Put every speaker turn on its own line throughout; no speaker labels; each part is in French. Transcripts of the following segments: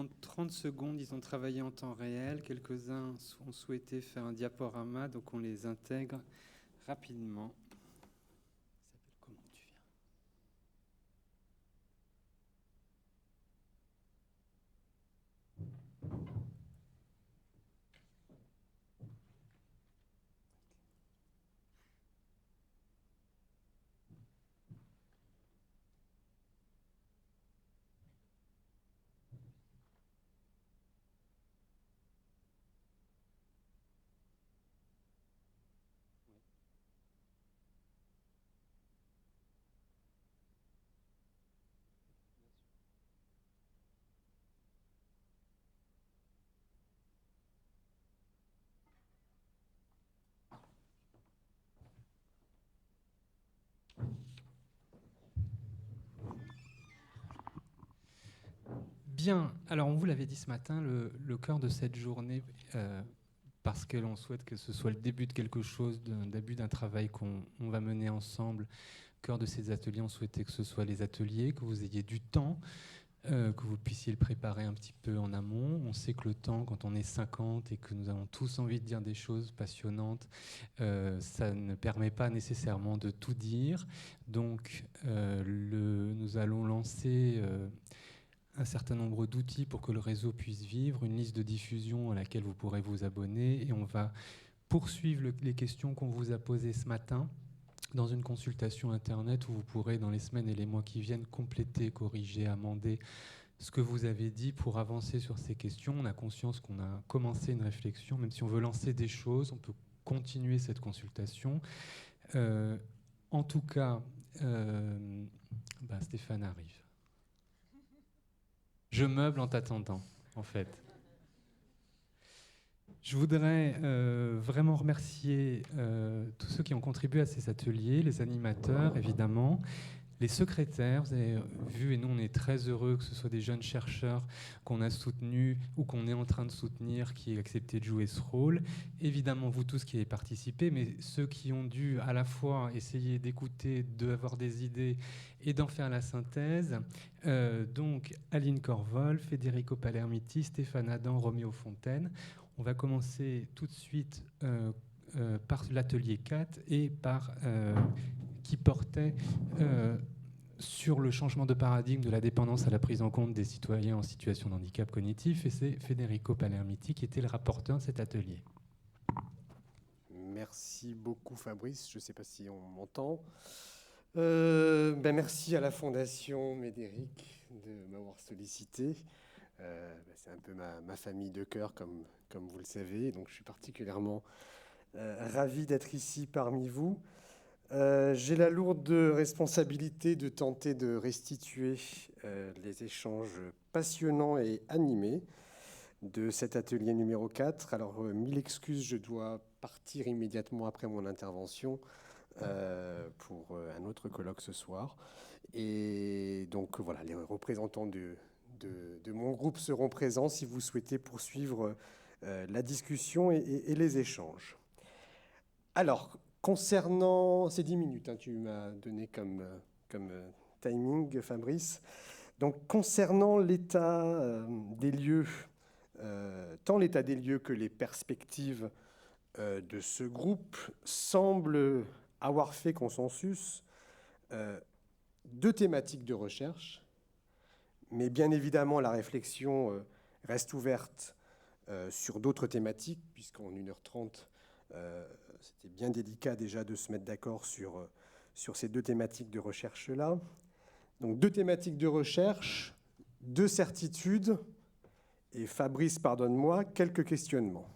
pendant 30 secondes, ils ont travaillé en temps réel. Quelques-uns ont souhaité faire un diaporama, donc on les intègre rapidement. Il s'appelle comment, tu viens ? Bien, alors on vous l'avait dit ce matin, le cœur de cette journée, parce que l'on souhaite que ce soit le début de quelque chose, d'un début d'un travail qu'on va mener ensemble, cœur de ces ateliers, on souhaitait que ce soit les ateliers, que vous ayez du temps, que vous puissiez le préparer un petit peu en amont. On sait que le temps, quand on est 50 et que nous avons tous envie de dire des choses passionnantes, ça ne permet pas nécessairement de tout dire. Donc nous allons lancer un certain nombre d'outils pour que le réseau puisse vivre, une liste de diffusion à laquelle vous pourrez vous abonner, et on va poursuivre les questions qu'on vous a posées ce matin dans une consultation Internet où vous pourrez, dans les semaines et les mois qui viennent, compléter, corriger, amender ce que vous avez dit pour avancer sur ces questions. On a conscience qu'on a commencé une réflexion, même si on veut lancer des choses, on peut continuer cette consultation. En tout cas, Stéphane arrive. Je meuble en t'attendant, en fait. Je voudrais vraiment remercier tous ceux qui ont contribué à ces ateliers, les animateurs, évidemment, les secrétaires. Vous avez vu, et nous, on est très heureux que ce soit des jeunes chercheurs qu'on a soutenus ou qu'on est en train de soutenir qui aient accepté de jouer ce rôle. Évidemment, vous tous qui avez participé, mais ceux qui ont dû à la fois essayer d'écouter, d'avoir des idées et d'en faire la synthèse. Donc, Aline Corvol, Federico Palermiti, Stéphane Adam, Roméo Fontaine. On va commencer tout de suite par l'atelier 4 et par qui portait sur le changement de paradigme de la dépendance à la prise en compte des citoyens en situation de handicap cognitif, et c'est Federico Palermiti qui était le rapporteur de cet atelier.
Merci beaucoup Fabrice, je ne sais pas si on m'entend. Merci à la Fondation Médéric de m'avoir sollicité. C'est un peu ma famille de cœur, comme vous le savez, donc je suis particulièrement ravi d'être ici parmi vous. J'ai la lourde responsabilité de tenter de restituer les échanges passionnants et animés de cet atelier numéro 4. Alors, mille excuses, je dois partir immédiatement après mon intervention pour un autre colloque ce soir. Et donc, voilà, les représentants de mon groupe seront présents si vous souhaitez poursuivre la discussion et les échanges. Alors, concernant ces 10 minutes, tu m'as donné comme timing, Fabrice. Donc, concernant l'état des lieux, tant l'état des lieux que les perspectives de ce groupe semblent avoir fait consensus. Deux thématiques de recherche, mais bien évidemment, la réflexion reste ouverte sur d'autres thématiques, puisqu'en 1h30, c'était bien délicat déjà de se mettre d'accord sur ces deux thématiques de recherche-là. Donc, deux thématiques de recherche, deux certitudes, et Fabrice, pardonne-moi, quelques questionnements.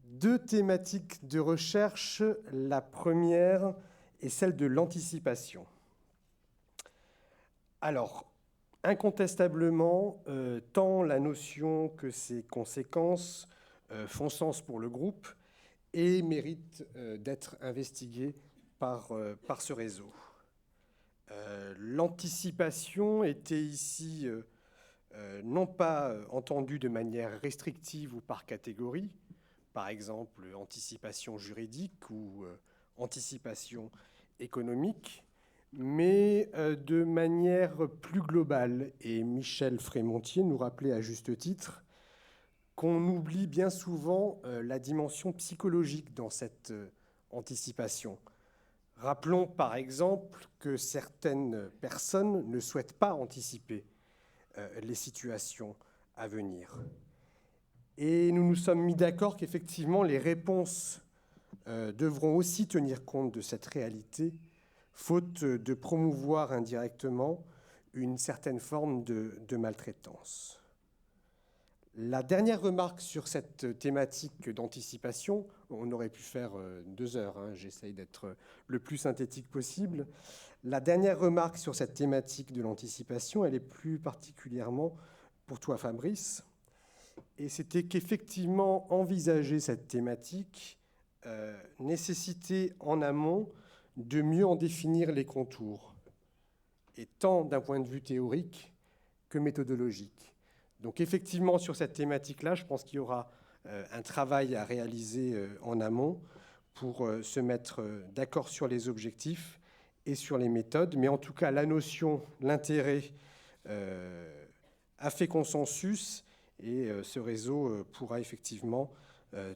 Deux thématiques de recherche, la première est celle de l'anticipation. Alors, incontestablement, tant la notion que ses conséquences font sens pour le groupe et méritent d'être investiguées par ce réseau. L'anticipation était ici non pas entendue de manière restrictive ou par catégorie, par exemple anticipation juridique ou anticipation économique, mais de manière plus globale. Et Michel Frémontier nous rappelait à juste titre qu'on oublie bien souvent la dimension psychologique dans cette anticipation. Rappelons par exemple que certaines personnes ne souhaitent pas anticiper les situations à venir. Et nous nous sommes mis d'accord qu'effectivement les réponses devront aussi tenir compte de cette réalité, faute de promouvoir indirectement une certaine forme de maltraitance. La dernière remarque sur cette thématique d'anticipation, on aurait pu faire 2 heures, hein, j'essaye d'être le plus synthétique possible. La dernière remarque sur cette thématique de l'anticipation, elle est plus particulièrement pour toi, Fabrice, et c'était qu'effectivement envisager cette thématique nécessitait en amont de mieux en définir les contours, et tant d'un point de vue théorique que méthodologique. Donc effectivement, sur cette thématique-là, je pense qu'il y aura un travail à réaliser en amont pour se mettre d'accord sur les objectifs et sur les méthodes. Mais en tout cas, la notion, l'intérêt a fait consensus et ce réseau pourra effectivement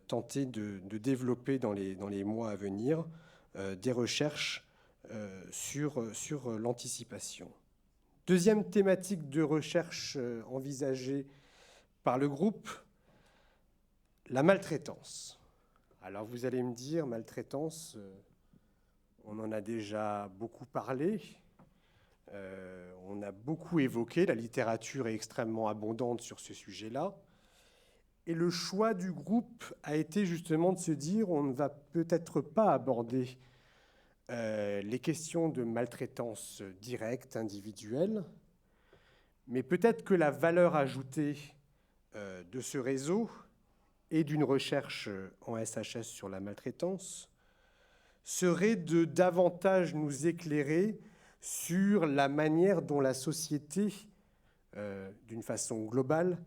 tenter de développer dans les mois à venir des recherches sur l'anticipation. Deuxième thématique de recherche envisagée par le groupe, la maltraitance. Alors vous allez me dire, maltraitance, on en a déjà beaucoup parlé, on a beaucoup évoqué, la littérature est extrêmement abondante sur ce sujet-là. Et le choix du groupe a été justement de se dire, on ne va peut-être pas aborder les questions de maltraitance directe, individuelle, mais peut-être que la valeur ajoutée de ce réseau et d'une recherche en SHS sur la maltraitance serait de davantage nous éclairer sur la manière dont la société, d'une façon globale,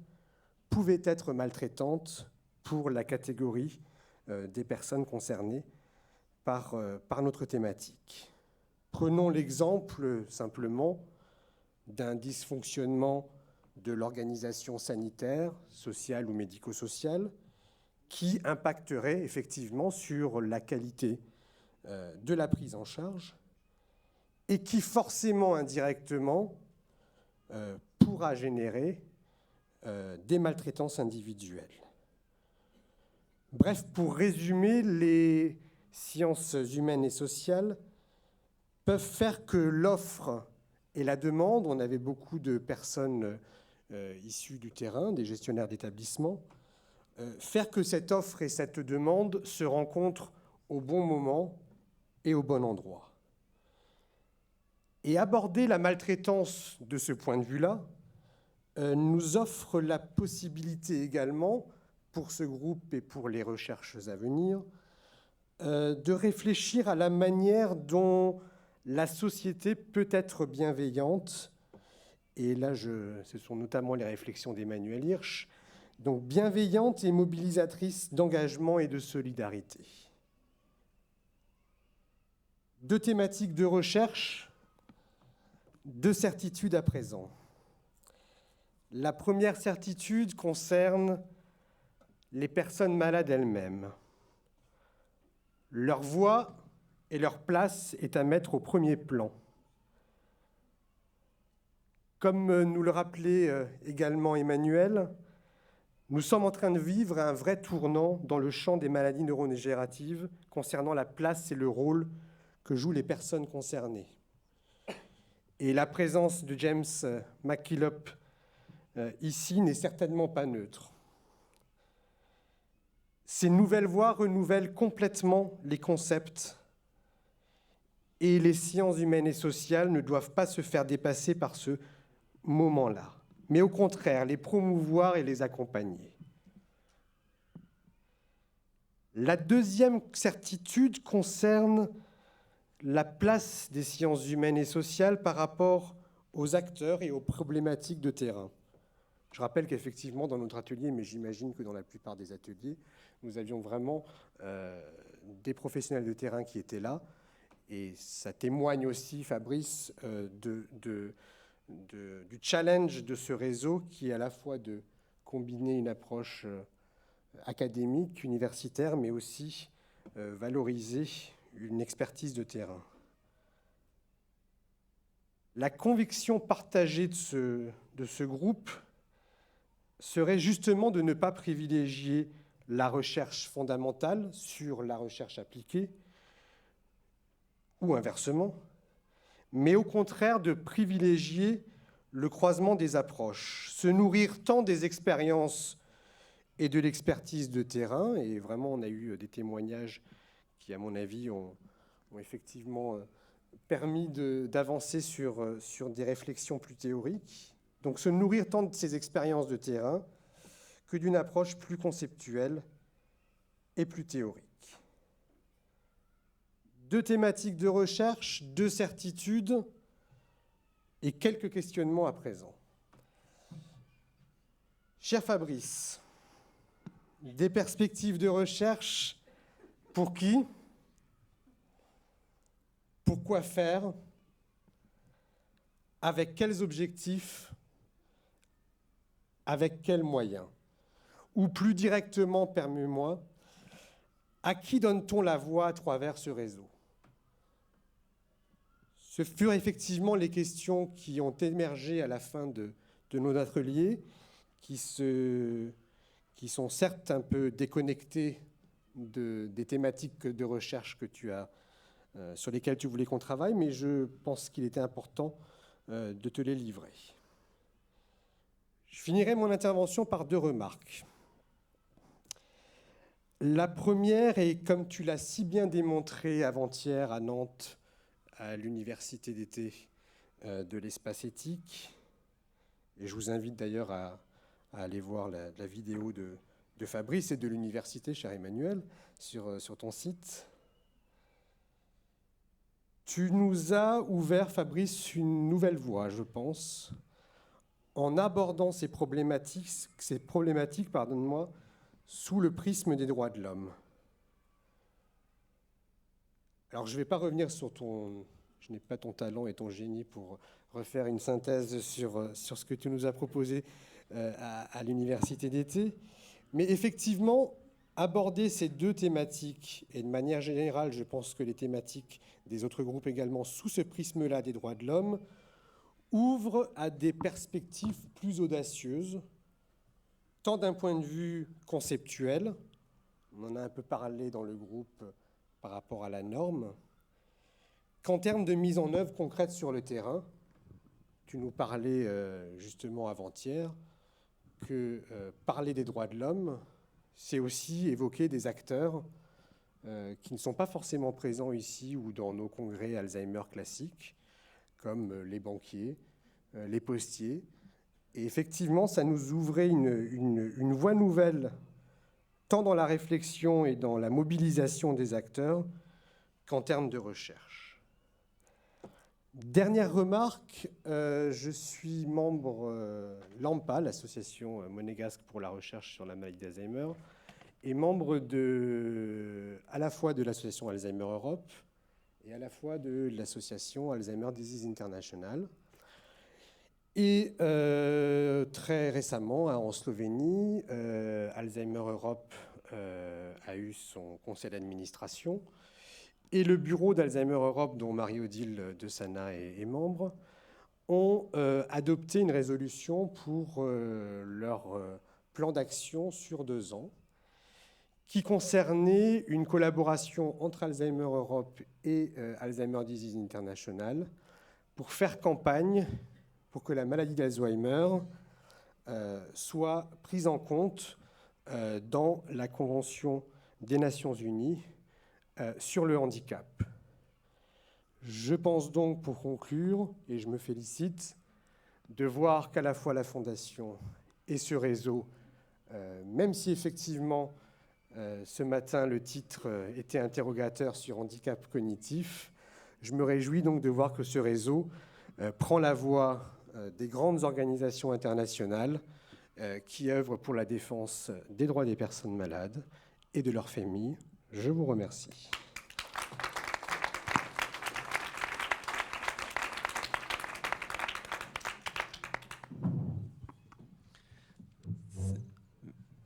pouvait être maltraitante pour la catégorie des personnes concernées par notre thématique. Prenons l'exemple simplement d'un dysfonctionnement de l'organisation sanitaire, sociale ou médico-sociale qui impacterait effectivement sur la qualité de la prise en charge et qui forcément indirectement pourra générer des maltraitances individuelles. Bref, pour résumer, les sciences humaines et sociales peuvent faire que l'offre et la demande, on avait beaucoup de personnes issues du terrain, des gestionnaires d'établissements, faire que cette offre et cette demande se rencontrent au bon moment et au bon endroit. Et aborder la maltraitance de ce point de vue-là nous offre la possibilité également, pour ce groupe et pour les recherches à venir, de réfléchir à la manière dont la société peut être bienveillante. Et là, ce sont notamment les réflexions d'Emmanuel Hirsch, donc bienveillante et mobilisatrice d'engagement et de solidarité. 2 thématiques de recherche, 2 certitudes à présent. La première certitude concerne les personnes malades elles-mêmes. Leur voix et leur place est à mettre au premier plan. Comme nous le rappelait également Emmanuel, nous sommes en train de vivre un vrai tournant dans le champ des maladies neurodégénératives concernant la place et le rôle que jouent les personnes concernées. Et la présence de James McKillop ici n'est certainement pas neutre. Ces nouvelles voies renouvellent complètement les concepts et les sciences humaines et sociales ne doivent pas se faire dépasser par ce moment-là, mais au contraire, les promouvoir et les accompagner. La deuxième certitude concerne la place des sciences humaines et sociales par rapport aux acteurs et aux problématiques de terrain. Je rappelle qu'effectivement, dans notre atelier, mais j'imagine que dans la plupart des ateliers, nous avions vraiment des professionnels de terrain qui étaient là Et ça témoigne aussi, Fabrice, du challenge de ce réseau qui est à la fois de combiner une approche académique, universitaire, mais aussi valoriser une expertise de terrain. La conviction partagée de ce groupe serait justement de ne pas privilégier la recherche fondamentale sur la recherche appliquée, ou inversement, mais au contraire de privilégier le croisement des approches, se nourrir tant des expériences et de l'expertise de terrain, et vraiment on a eu des témoignages qui, à mon avis, ont effectivement permis d'avancer sur des réflexions plus théoriques. Donc se nourrir tant de ces expériences de terrain que d'une approche plus conceptuelle et plus théorique. 2 thématiques de recherche, 2 certitudes et quelques questionnements à présent. Cher Fabrice, des perspectives de recherche pour qui? Pourquoi faire? Avec quels objectifs? Avec quels moyens? Ou plus directement, permets-moi, à qui donne-t-on la voix à travers ce réseau? Ce furent effectivement les questions qui ont émergé à la fin de nos ateliers, qui sont certes un peu déconnectées des thématiques de recherche sur lesquelles tu voulais qu'on travaille, mais je pense qu'il était important de te les livrer. Je finirai mon intervention par 2 remarques. La première est, comme tu l'as si bien démontré avant-hier à Nantes, à l'université d'été de l'espace éthique, et je vous invite d'ailleurs à aller voir la vidéo de Fabrice et de l'université, cher Emmanuel, sur ton site. Tu nous as ouvert, Fabrice, une nouvelle voie, je pense, en abordant ces problématiques, sous le prisme des droits de l'homme. Alors, je ne vais pas revenir sur je n'ai pas ton talent et ton génie pour refaire une synthèse sur ce que tu nous as proposé à l'université d'été, mais effectivement, aborder ces 2 thématiques, et de manière générale, je pense que les thématiques des autres groupes également, sous ce prisme-là des droits de l'homme, ouvrent à des perspectives plus audacieuses, tant d'un point de vue conceptuel, on en a un peu parlé dans le groupe par rapport à la norme, qu'en termes de mise en œuvre concrète sur le terrain. Tu nous parlais justement avant-hier que parler des droits de l'homme, c'est aussi évoquer des acteurs qui ne sont pas forcément présents ici ou dans nos congrès Alzheimer classiques, comme les banquiers, les postiers. Et effectivement, ça nous ouvrait une voie nouvelle, tant dans la réflexion et dans la mobilisation des acteurs qu'en termes de recherche. Dernière remarque, je suis membre l'AMPA, l'association monégasque pour la recherche sur la maladie d'Alzheimer, et membre à la fois de l'association Alzheimer Europe et à la fois de l'association Alzheimer Disease International. Et très récemment, en Slovénie, Alzheimer Europe a eu son conseil d'administration. Et le bureau d'Alzheimer Europe, dont Marie-Odile de Sana est membre, ont adopté une résolution pour leur plan d'action sur 2 ans, qui concernait une collaboration entre Alzheimer Europe et Alzheimer Disease International pour faire campagne pour que la maladie d'Alzheimer soit prise en compte dans la Convention des Nations Unies sur le handicap. Je pense donc, pour conclure, et je me félicite, de voir qu'à la fois la Fondation et ce réseau, même si effectivement ce matin le titre était interrogateur sur handicap cognitif, je me réjouis donc de voir que ce réseau prend la voie des grandes organisations internationales qui œuvrent pour la défense des droits des personnes malades et de leurs familles. Je vous remercie.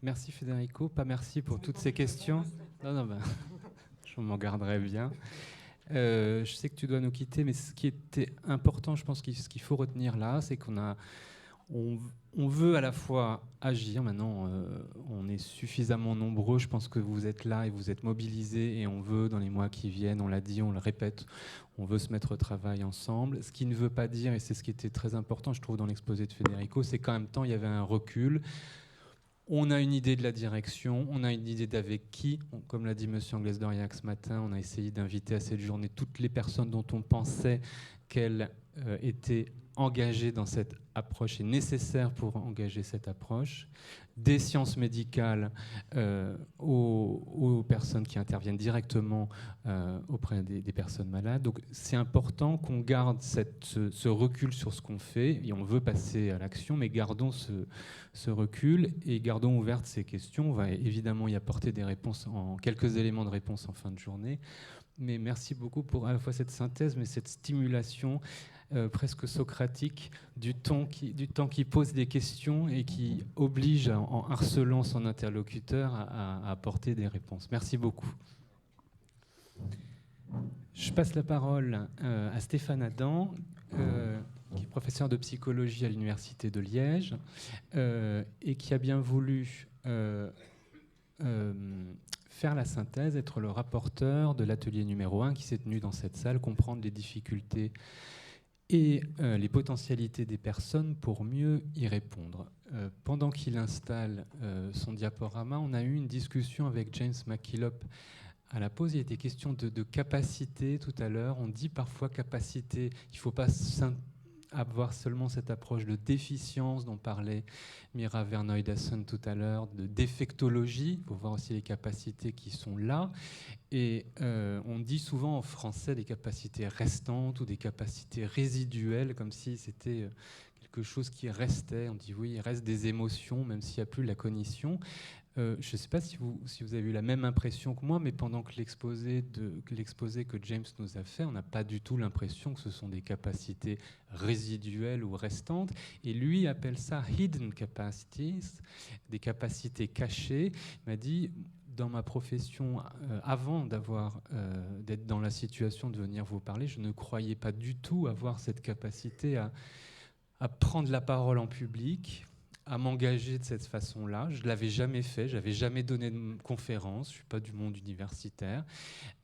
Merci Federico, pas merci pour toutes ces questions. Non, je m'en garderai bien. Je sais que tu dois nous quitter, mais ce qui était important, je pense ce qu'il faut retenir là, c'est on veut à la fois agir. Maintenant, on est suffisamment nombreux. Je pense que vous êtes là et vous êtes mobilisés, et on veut, dans les mois qui viennent, on l'a dit, on le répète, on veut se mettre au travail ensemble. Ce qui ne veut pas dire, et c'est ce qui était très important, je trouve, dans l'exposé de Federico, c'est qu'en même temps, il y avait un recul. On a une idée de la direction, on a une idée d'avec qui. Comme l'a dit M. Anglès-Doriac ce matin, on a essayé d'inviter à cette journée toutes les personnes dont on pensait qu'elles étaient engagées dans cette approche et nécessaires pour engager cette approche. Des sciences médicales aux personnes qui interviennent directement auprès des personnes malades. Donc c'est important qu'on garde ce recul sur ce qu'on fait, et on veut passer à l'action, mais gardons ce recul et gardons ouvertes ces questions. On va évidemment y apporter des réponses, quelques éléments de réponse en fin de journée. Mais merci beaucoup pour à la fois cette synthèse, mais cette stimulation presque socratique du temps qui pose des questions et qui oblige, en harcelant son interlocuteur, à apporter des réponses. Merci beaucoup. Je passe la parole à Stéphane Adam, qui est professeur de psychologie à l'Université de Liège et qui a bien voulu faire la synthèse, être le rapporteur de l'atelier numéro 1 qui s'est tenu dans cette salle, comprendre les difficultés et les potentialités des personnes pour mieux y répondre. Pendant qu'il installe son diaporama, on a eu une discussion avec James McKillop à la pause. Il était question de capacité tout à l'heure. On dit parfois capacité, il ne faut pas avoir seulement cette approche de déficience dont parlait Mira Verneuil-Dassen tout à l'heure, de défectologie. Il faut voir aussi les capacités qui sont là. Et on dit souvent en français des capacités restantes ou des capacités résiduelles, comme si c'était quelque chose qui restait. On dit oui, il reste des émotions, même s'il n'y a plus la cognition. Je ne sais pas si vous avez eu la même impression que moi, mais pendant que l'exposé que James nous a fait, on n'a pas du tout l'impression que ce sont des capacités résiduelles ou restantes. Et lui appelle ça hidden capacities, des capacités cachées. Il m'a dit, dans ma profession, avant d'être dans la situation de venir vous parler, je ne croyais pas du tout avoir cette capacité à prendre la parole en public, à m'engager de cette façon-là. Je ne l'avais jamais fait, je n'avais jamais donné de conférence, je ne suis pas du monde universitaire.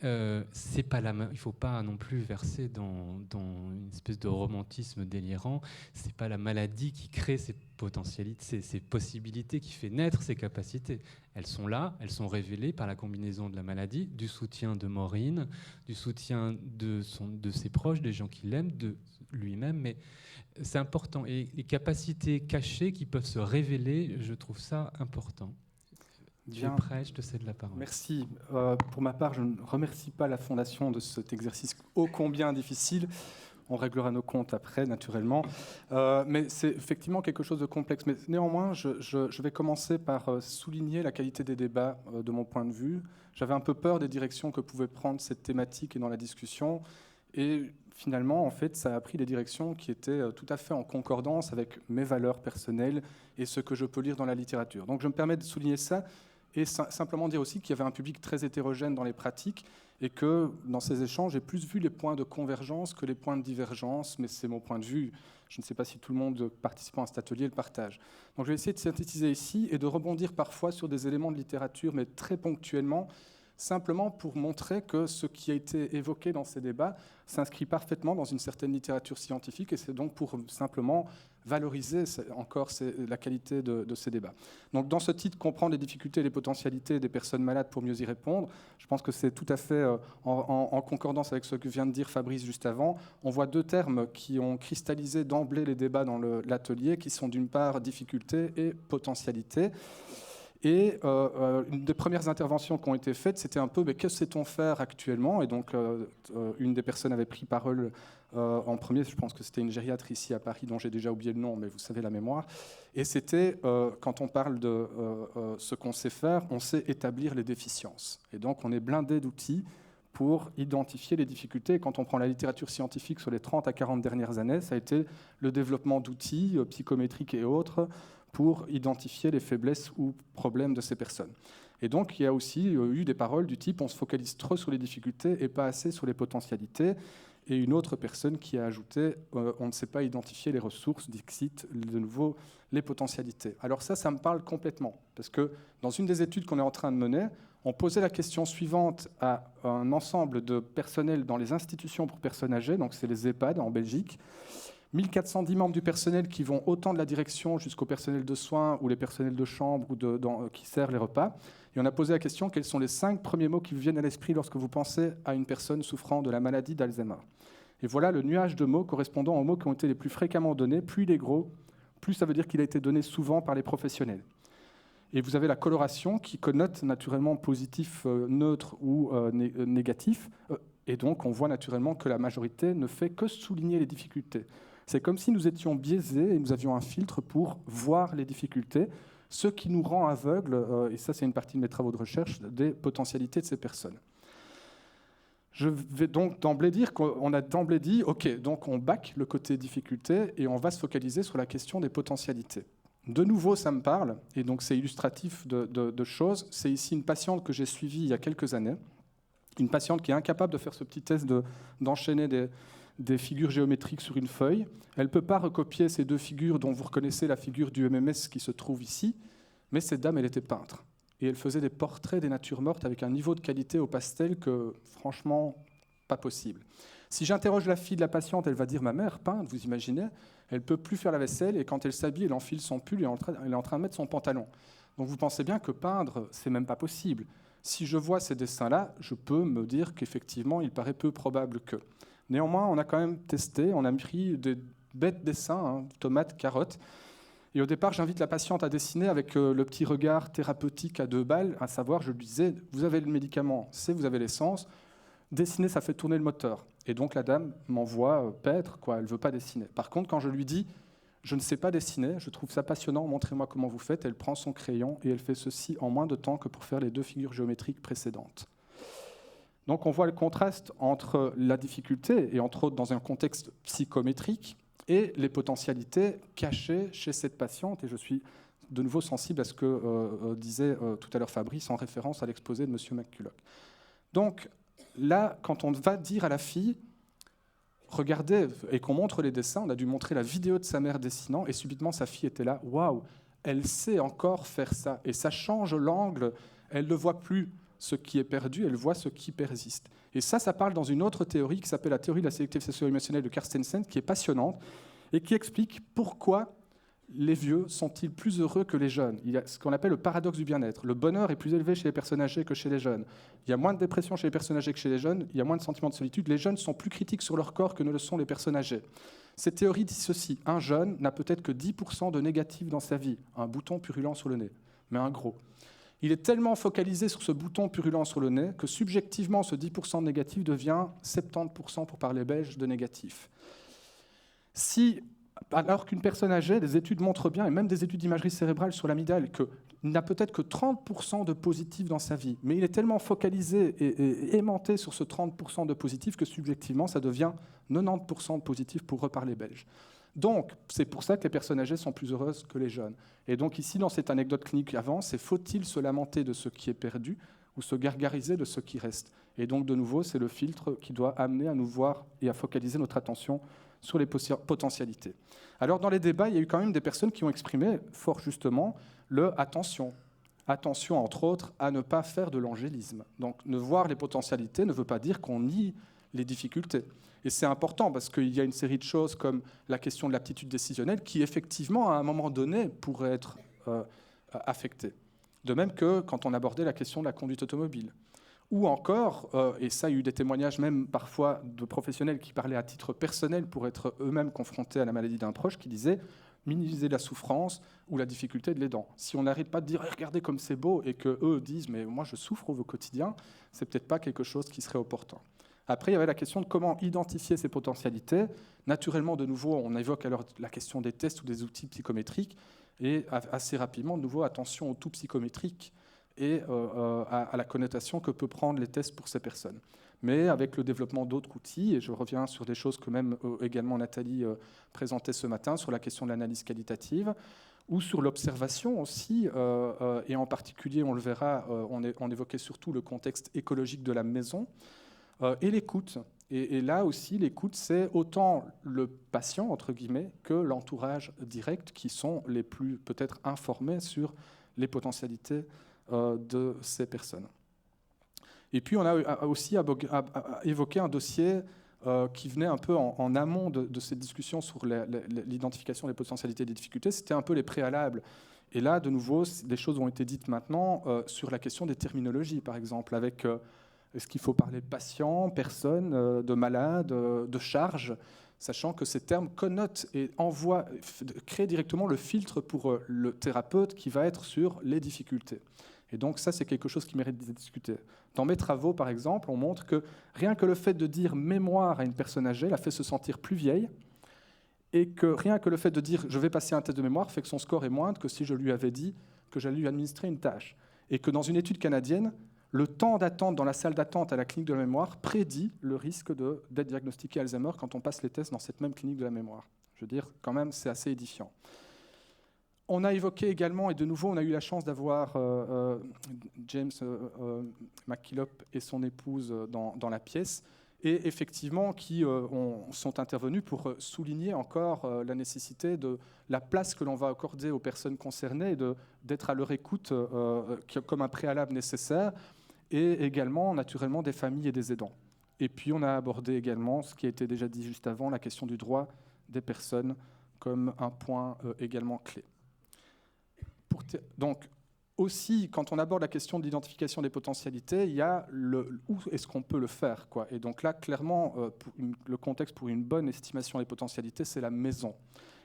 C'est pas il ne faut pas non plus verser dans une espèce de romantisme délirant. Ce n'est pas la maladie qui crée ces potentialités, ces possibilités, qui fait naître ces capacités. Elles sont là, elles sont révélées par la combinaison de la maladie, du soutien de Maureen, du soutien de ses proches, des gens qui l'aiment, de lui-même, mais c'est important. Et les capacités cachées qui peuvent se révéler, je trouve ça important. Tu es prêt, je te cède la parole.
Merci. Pour ma part, je ne remercie pas la Fondation de cet exercice ô combien difficile. On réglera nos comptes après, naturellement. Mais c'est effectivement quelque chose de complexe. Mais néanmoins, je vais commencer par souligner la qualité des débats de mon point de vue. J'avais un peu peur des directions que pouvait prendre cette thématique et dans la discussion. Et finalement, en fait, ça a pris des directions qui étaient tout à fait en concordance avec mes valeurs personnelles et ce que je peux lire dans la littérature. Donc je me permets de souligner ça et simplement dire aussi qu'il y avait un public très hétérogène dans les pratiques et que dans ces échanges, j'ai plus vu les points de convergence que les points de divergence, mais c'est mon point de vue. Je ne sais pas si tout le monde participant à cet atelier le partage. Donc je vais essayer de synthétiser ici et de rebondir parfois sur des éléments de littérature, mais très ponctuellement, simplement pour montrer que ce qui a été évoqué dans ces débats s'inscrit parfaitement dans une certaine littérature scientifique, et c'est donc pour simplement valoriser encore la qualité de ces débats. Donc dans ce titre, comprendre les difficultés et les potentialités des personnes malades pour mieux y répondre, je pense que c'est tout à fait en concordance avec ce que vient de dire Fabrice juste avant. On voit deux termes qui ont cristallisé d'emblée les débats dans l'atelier, qui sont d'une part difficulté et potentialité. Et une des premières interventions qui ont été faites, c'était un peu mais que sait-on faire actuellement ? Et donc, une des personnes avait pris parole en premier, je pense que c'était une gériatre ici à Paris, dont j'ai déjà oublié le nom, mais vous savez la mémoire. Et c'était, quand on parle de ce qu'on sait faire, on sait établir les déficiences. Et donc, on est blindé d'outils pour identifier les difficultés. Et quand on prend la littérature scientifique sur les 30 à 40 dernières années, ça a été le développement d'outils psychométriques et autres, pour identifier les faiblesses ou problèmes de ces personnes. Et donc, il y a aussi eu des paroles du type « on se focalise trop sur les difficultés et pas assez sur les potentialités ». Et une autre personne qui a ajouté « on ne sait pas identifier les ressources », dixit de nouveau les potentialités. Alors ça me parle complètement, parce que dans une des études qu'on est en train de mener, on posait la question suivante à un ensemble de personnel dans les institutions pour personnes âgées, donc c'est les EHPAD en Belgique, 1410 membres du personnel qui vont autant de la direction jusqu'au personnel de soins ou les personnels de chambre ou qui servent les repas. Et on a posé la question, quels sont les 5 premiers mots qui vous viennent à l'esprit lorsque vous pensez à une personne souffrant de la maladie d'Alzheimer? Et voilà le nuage de mots correspondant aux mots qui ont été les plus fréquemment donnés. Plus il est gros, plus ça veut dire qu'il a été donné souvent par les professionnels. Et vous avez la coloration qui connote naturellement positif, neutre ou négatif. Et donc on voit naturellement que la majorité ne fait que souligner les difficultés. C'est comme si nous étions biaisés et nous avions un filtre pour voir les difficultés, ce qui nous rend aveugles, et ça c'est une partie de mes travaux de recherche, des potentialités de ces personnes. Je vais donc d'emblée dire qu'on a d'emblée dit, ok, donc on back le côté difficulté et on va se focaliser sur la question des potentialités. De nouveau, ça me parle, et donc c'est illustratif de choses. C'est ici une patiente que j'ai suivie il y a quelques années, une patiente qui est incapable de faire ce petit test d'enchaîner des figures géométriques sur une feuille. Elle ne peut pas recopier ces 2 figures dont vous reconnaissez la figure du MMS qui se trouve ici, mais cette dame, elle était peintre. Et elle faisait des portraits des natures mortes avec un niveau de qualité au pastel que, franchement, pas possible. Si j'interroge la fille de la patiente, elle va dire « ma mère, peintre, vous imaginez, elle ne peut plus faire la vaisselle et quand elle s'habille, elle enfile son pull et elle est en train de mettre son pantalon. » Donc vous pensez bien que peindre, c'est même pas possible. Si je vois ces dessins-là, je peux me dire qu'effectivement, il paraît peu probable que. Néanmoins, on a quand même testé, on a pris des bêtes dessins, tomates, carottes. Et au départ, j'invite la patiente à dessiner avec le petit regard thérapeutique à 2 balles, à savoir, je lui disais, vous avez le médicament, vous avez l'essence, dessiner, ça fait tourner le moteur. Et donc la dame m'envoie paître, elle ne veut pas dessiner. Par contre, quand je lui dis, je ne sais pas dessiner, je trouve ça passionnant, montrez-moi comment vous faites, elle prend son crayon et elle fait ceci en moins de temps que pour faire les 2 figures géométriques précédentes. Donc on voit le contraste entre la difficulté, et entre autres dans un contexte psychométrique, et les potentialités cachées chez cette patiente. Et je suis de nouveau sensible à ce que disait tout à l'heure Fabrice en référence à l'exposé de M. McCulloch. Donc là, quand on va dire à la fille, regardez, et qu'on montre les dessins, on a dû montrer la vidéo de sa mère dessinant, et subitement sa fille était là, waouh, elle sait encore faire ça, et ça change l'angle, elle ne voit plus ce qui est perdu, elle voit ce qui persiste. Et ça parle dans une autre théorie qui s'appelle la théorie de la sélection socio-émotionnelle de Carstensen, qui est passionnante et qui explique pourquoi les vieux sont-ils plus heureux que les jeunes. Il y a ce qu'on appelle le paradoxe du bien-être. Le bonheur est plus élevé chez les personnes âgées que chez les jeunes. Il y a moins de dépression chez les personnes âgées que chez les jeunes, il y a moins de sentiments de solitude. Les jeunes sont plus critiques sur leur corps que ne le sont les personnes âgées. Cette théorie dit ceci, un jeune n'a peut-être que 10% de négatif dans sa vie, un bouton purulent sur le nez, mais un gros. Il est tellement focalisé sur ce bouton purulent sur le nez que subjectivement, ce 10% de négatif devient 70% pour parler belge de négatif. Alors qu'une personne âgée, des études montrent bien, et même des études d'imagerie cérébrale sur l'amygdale, qu'il n'a peut-être que 30% de positif dans sa vie, mais il est tellement focalisé et aimanté sur ce 30% de positif que subjectivement, ça devient 90% de positif pour reparler belge. Donc, c'est pour ça que les personnes âgées sont plus heureuses que les jeunes. Et donc ici, dans cette anecdote clinique avant, c'est faut-il se lamenter de ce qui est perdu ou se gargariser de ce qui reste? Et donc, de nouveau, c'est le filtre qui doit amener à nous voir et à focaliser notre attention sur les potentialités. Alors, dans les débats, il y a eu quand même des personnes qui ont exprimé fort justement le « attention ». Attention, entre autres, à ne pas faire de l'angélisme. Donc, ne voir les potentialités ne veut pas dire qu'on nie les difficultés. Et c'est important parce qu'il y a une série de choses comme la question de l'aptitude décisionnelle qui, effectivement, à un moment donné, pourrait être affectée. De même que quand on abordait la question de la conduite automobile. Ou encore, et ça, il y a eu des témoignages même parfois de professionnels qui parlaient à titre personnel pour être eux-mêmes confrontés à la maladie d'un proche, qui disaient minimiser la souffrance ou la difficulté de l'aidant. Si on n'arrête pas de dire regardez comme c'est beau et qu'eux disent mais moi je souffre au quotidien, c'est peut-être pas quelque chose qui serait opportun. Après, il y avait la question de comment identifier ces potentialités. Naturellement, de nouveau, on évoque alors la question des tests ou des outils psychométriques. Et assez rapidement, de nouveau, attention aux tout psychométriques et à la connotation que peut prendre les tests pour ces personnes. Mais avec le développement d'autres outils, et je reviens sur des choses que même également Nathalie présentait ce matin, sur la question de l'analyse qualitative, ou sur l'observation aussi, et en particulier, on le verra, on évoquait surtout le contexte écologique de la maison, et l'écoute. Et là aussi, l'écoute, c'est autant le patient, entre guillemets, que l'entourage direct, qui sont les plus peut-être informés sur les potentialités de ces personnes. Et puis, on a aussi évoqué un dossier qui venait un peu en amont de cette discussion sur l'identification des potentialités et des difficultés. C'était un peu les préalables. Et là, de nouveau, des choses ont été dites maintenant sur la question des terminologies, par exemple, avec est-ce qu'il faut parler de patient, personne, de malade, de charge, sachant que ces termes connotent et créent directement le filtre pour le thérapeute qui va être sur les difficultés. Et donc ça, c'est quelque chose qui mérite d'être discuté. Dans mes travaux, par exemple, on montre que rien que le fait de dire mémoire à une personne âgée la fait se sentir plus vieille, et que rien que le fait de dire « je vais passer un test de mémoire » fait que son score est moindre que si je lui avais dit que j'allais lui administrer une tâche. Et que dans une étude canadienne, le temps d'attente dans la salle d'attente à la clinique de la mémoire prédit le risque d'être diagnostiqué Alzheimer quand on passe les tests dans cette même clinique de la mémoire. Je veux dire, quand même, c'est assez édifiant. On a évoqué également, et de nouveau, on a eu la chance d'avoir James McKillop et son épouse dans la pièce, et effectivement qui sont intervenus pour souligner encore la nécessité de la place que l'on va accorder aux personnes concernées, d'être à leur écoute comme un préalable nécessaire, et également, naturellement, des familles et des aidants. Et puis, on a abordé également, ce qui a été déjà dit juste avant, la question du droit des personnes comme un point également clé. Donc, aussi, quand on aborde la question de l'identification des potentialités, il y a où est-ce qu'on peut le faire, quoi. Et donc là, clairement, le contexte pour une bonne estimation des potentialités, c'est la maison.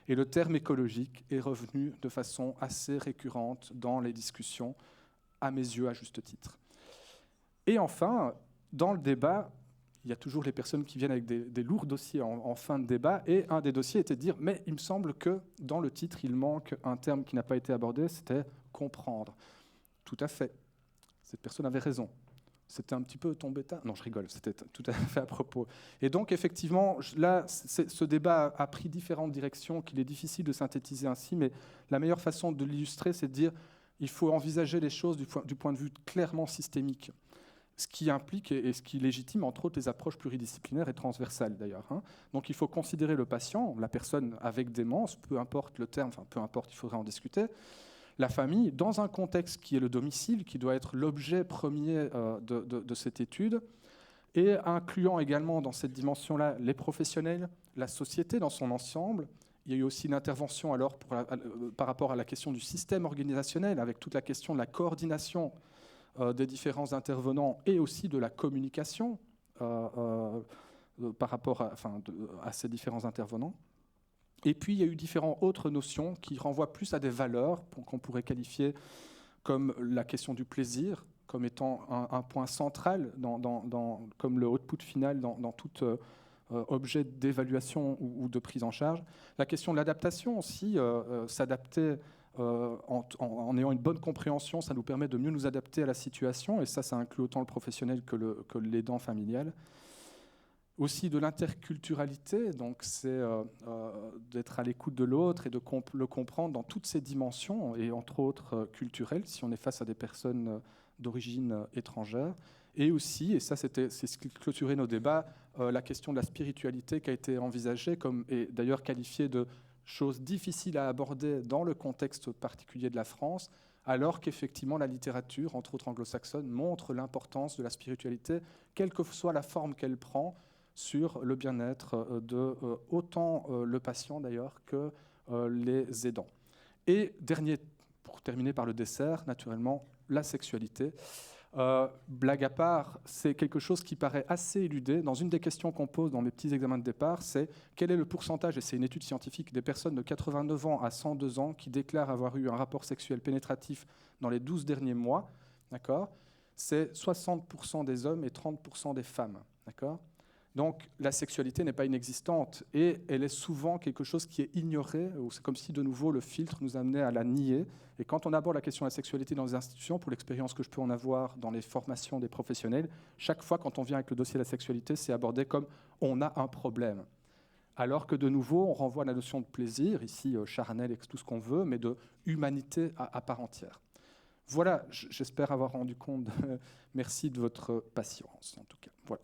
Et le terme écologique est revenu de façon assez récurrente dans les discussions, à mes yeux, à juste titre. Et enfin, dans le débat, il y a toujours les personnes qui viennent avec des lourds dossiers en fin de débat, et un des dossiers était de dire « mais il me semble que dans le titre, il manque un terme qui n'a pas été abordé, c'était « comprendre ». Tout à fait. Cette personne avait raison. C'était un petit peu ton bêta. Non, je rigole, c'était tout à fait à propos. Et donc, effectivement, là, ce débat a pris différentes directions qu'il est difficile de synthétiser ainsi, mais la meilleure façon de l'illustrer, c'est de dire il faut envisager les choses du point de vue clairement systémique. Ce qui implique et ce qui légitime, entre autres, les approches pluridisciplinaires et transversales, d'ailleurs. Donc, il faut considérer le patient, la personne avec démence, peu importe le terme, enfin, peu importe, il faudrait en discuter, la famille, dans un contexte qui est le domicile, qui doit être l'objet premier de cette étude, et incluant également dans cette dimension-là les professionnels, la société dans son ensemble. Il y a eu aussi une intervention alors par rapport à la question du système organisationnel, avec toute la question de la coordination des différents intervenants et aussi de la communication par rapport à ces différents intervenants. Et puis, il y a eu différentes autres notions qui renvoient plus à des valeurs qu'on pourrait qualifier comme la question du plaisir, comme étant un point central, comme le output final dans tout objet d'évaluation ou de prise en charge. La question de l'adaptation aussi, s'adapter en ayant une bonne compréhension, ça nous permet de mieux nous adapter à la situation, et ça inclut autant le professionnel que l'aidant familial. Aussi de l'interculturalité, donc c'est d'être à l'écoute de l'autre et de le comprendre dans toutes ses dimensions, et entre autres culturelles, si on est face à des personnes d'origine étrangère. Et aussi, et ça c'est ce qui clôturait nos débats, la question de la spiritualité qui a été envisagée et d'ailleurs qualifiée de chose difficile à aborder dans le contexte particulier de la France, alors qu'effectivement la littérature, entre autres anglo-saxonne, montre l'importance de la spiritualité, quelle que soit la forme qu'elle prend, sur le bien-être de autant le patient d'ailleurs que les aidants. Et dernier, pour terminer par le dessert, naturellement, la sexualité. Blague à part, c'est quelque chose qui paraît assez éludé. Dans une des questions qu'on pose dans mes petits examens de départ, c'est quel est le pourcentage, et c'est une étude scientifique, des personnes de 89 ans à 102 ans qui déclarent avoir eu un rapport sexuel pénétratif dans les 12 derniers mois. D'accord ? C'est 60% des hommes et 30% des femmes. D'accord ? Donc la sexualité n'est pas inexistante et elle est souvent quelque chose qui est ignoré, ou c'est comme si de nouveau le filtre nous amenait à la nier. Et quand on aborde la question de la sexualité dans les institutions, pour l'expérience que je peux en avoir dans les formations des professionnels, chaque fois quand on vient avec le dossier de la sexualité, c'est abordé comme on a un problème. Alors que de nouveau, on renvoie à la notion de plaisir, ici charnel et tout ce qu'on veut, mais de humanité à part entière. Voilà, j'espère avoir rendu compte. Merci de votre patience, en tout cas. Voilà.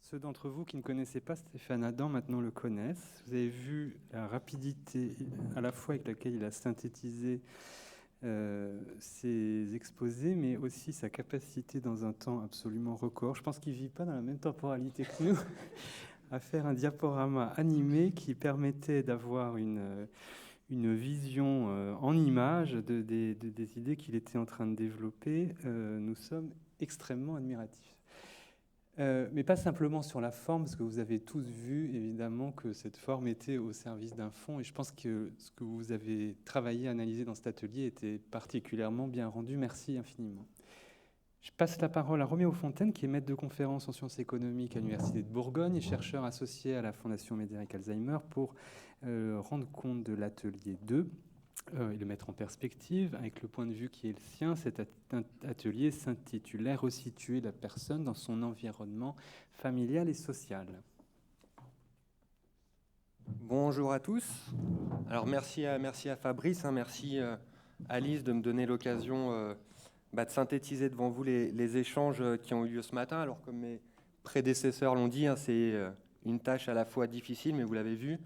Ceux d'entre vous qui ne connaissaient pas Stéphane Adam maintenant le connaissent. Vous avez vu la rapidité à la fois avec laquelle il a synthétisé ses exposés, mais aussi sa capacité dans un temps absolument record. Je pense qu'il ne vit pas dans la même temporalité que nous, à faire un diaporama animé qui permettait d'avoir une vision en images des idées qu'il était en train de développer. Nous sommes extrêmement admiratifs. Mais pas simplement sur la forme, parce que vous avez tous vu évidemment que cette forme était au service d'un fond, et je pense que ce que vous avez travaillé, analysé dans cet atelier était particulièrement bien rendu. Merci infiniment. Je passe la parole à Roméo Fontaine, qui est maître de conférence en sciences économiques à l'Université de Bourgogne et chercheur associé à la Fondation Médéric Alzheimer, pour rendre compte de l'atelier 2 et le mettre en perspective avec le point de vue qui est le sien. Cet atelier s'intitulait « Resituer la personne dans son environnement familial et social ».
Bonjour à tous. Alors merci à Fabrice, merci Alice de me donner l'occasion de synthétiser devant vous les échanges qui ont eu lieu ce matin. Alors comme mes prédécesseurs l'ont dit, c'est une tâche à la fois difficile, mais vous l'avez vu,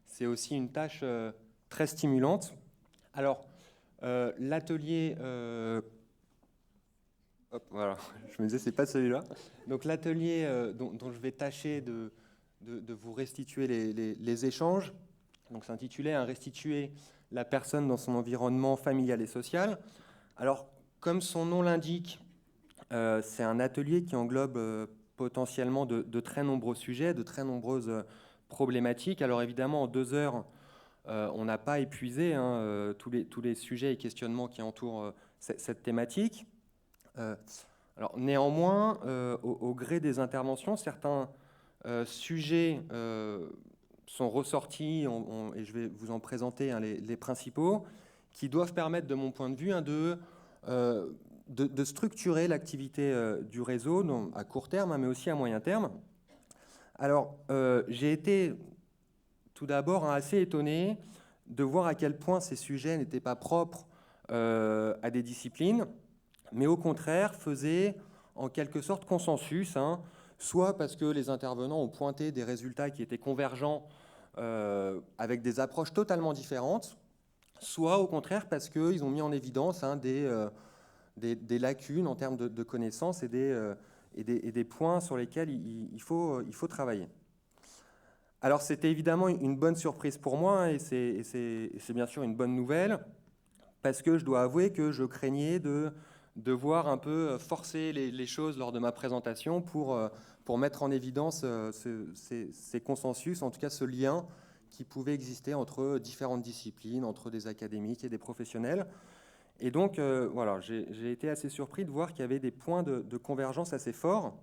c'est aussi une tâche très stimulante. Alors, l'atelier... voilà, je me disais, c'est pas celui-là. Donc, l'atelier dont je vais tâcher de vous restituer les échanges, donc s'intitulait « Restituer la personne dans son environnement familial et social ». Alors, comme son nom l'indique, c'est un atelier qui englobe potentiellement de très nombreux sujets, de très nombreuses problématiques. Alors, évidemment, en 2 heures, on n'a pas épuisé tous les sujets et questionnements qui entourent cette thématique. Alors, néanmoins, au gré des interventions, certains sujets sont ressortis, et je vais vous en présenter les principaux, qui doivent permettre, de mon point de vue, de structurer l'activité du réseau à court terme, mais aussi à moyen terme. Alors, j'ai été tout d'abord assez étonné de voir à quel point ces sujets n'étaient pas propres à des disciplines, mais au contraire faisaient en quelque sorte consensus, soit parce que les intervenants ont pointé des résultats qui étaient convergents avec des approches totalement différentes, soit au contraire parce qu'ils ont mis en évidence des lacunes en termes de connaissances et des points sur lesquels il faut travailler. Alors, c'était évidemment une bonne surprise pour moi, et c'est bien sûr une bonne nouvelle, parce que je dois avouer que je craignais de devoir un peu forcer les choses lors de ma présentation pour mettre en évidence ces consensus, en tout cas ce lien qui pouvait exister entre différentes disciplines, entre des académiques et des professionnels. Et donc, voilà, j'ai été assez surpris de voir qu'il y avait des points de convergence assez forts.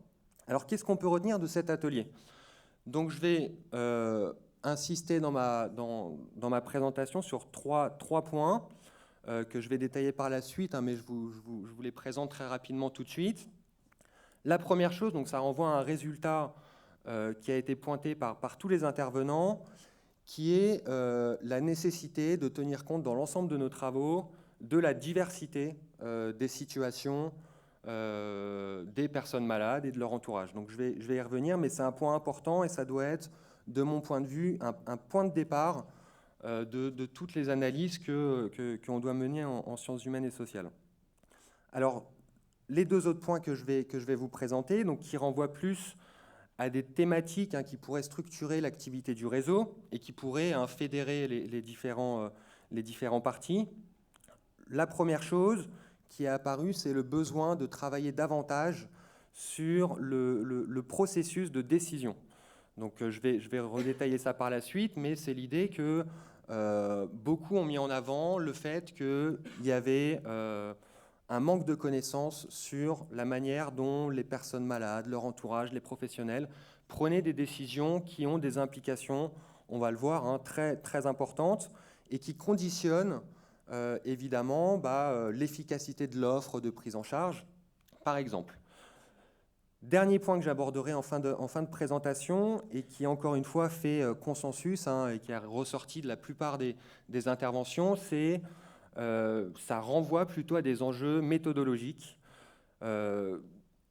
Alors, qu'est-ce qu'on peut retenir de cet atelier ? Donc, je vais insister dans ma présentation sur trois points que je vais détailler par la suite, mais je vous les présente très rapidement tout de suite. La première chose, donc ça renvoie à un résultat qui a été pointé par tous les intervenants, qui est la nécessité de tenir compte dans l'ensemble de nos travaux de la diversité des situations des personnes malades et de leur entourage. Donc je vais y revenir, mais c'est un point important et ça doit être, de mon point de vue, un point de départ de toutes les analyses qu'on doit mener en sciences humaines et sociales. Alors, les 2 autres points que je vais vous présenter, donc, qui renvoient plus à des thématiques qui pourraient structurer l'activité du réseau et qui pourraient fédérer les différents partis. La première chose qui est apparue, c'est le besoin de travailler davantage sur le processus de décision. Donc je vais redétailler ça par la suite, mais c'est l'idée que beaucoup ont mis en avant le fait qu'il y avait un manque de connaissances sur la manière dont les personnes malades, leur entourage, les professionnels prenaient des décisions qui ont des implications, on va le voir, très, très importantes et qui conditionnent évidemment l'efficacité de l'offre de prise en charge, par exemple. Dernier point que j'aborderai en fin de présentation et qui, encore une fois, fait consensus et qui est ressorti de la plupart des interventions, c'est ça renvoie plutôt à des enjeux méthodologiques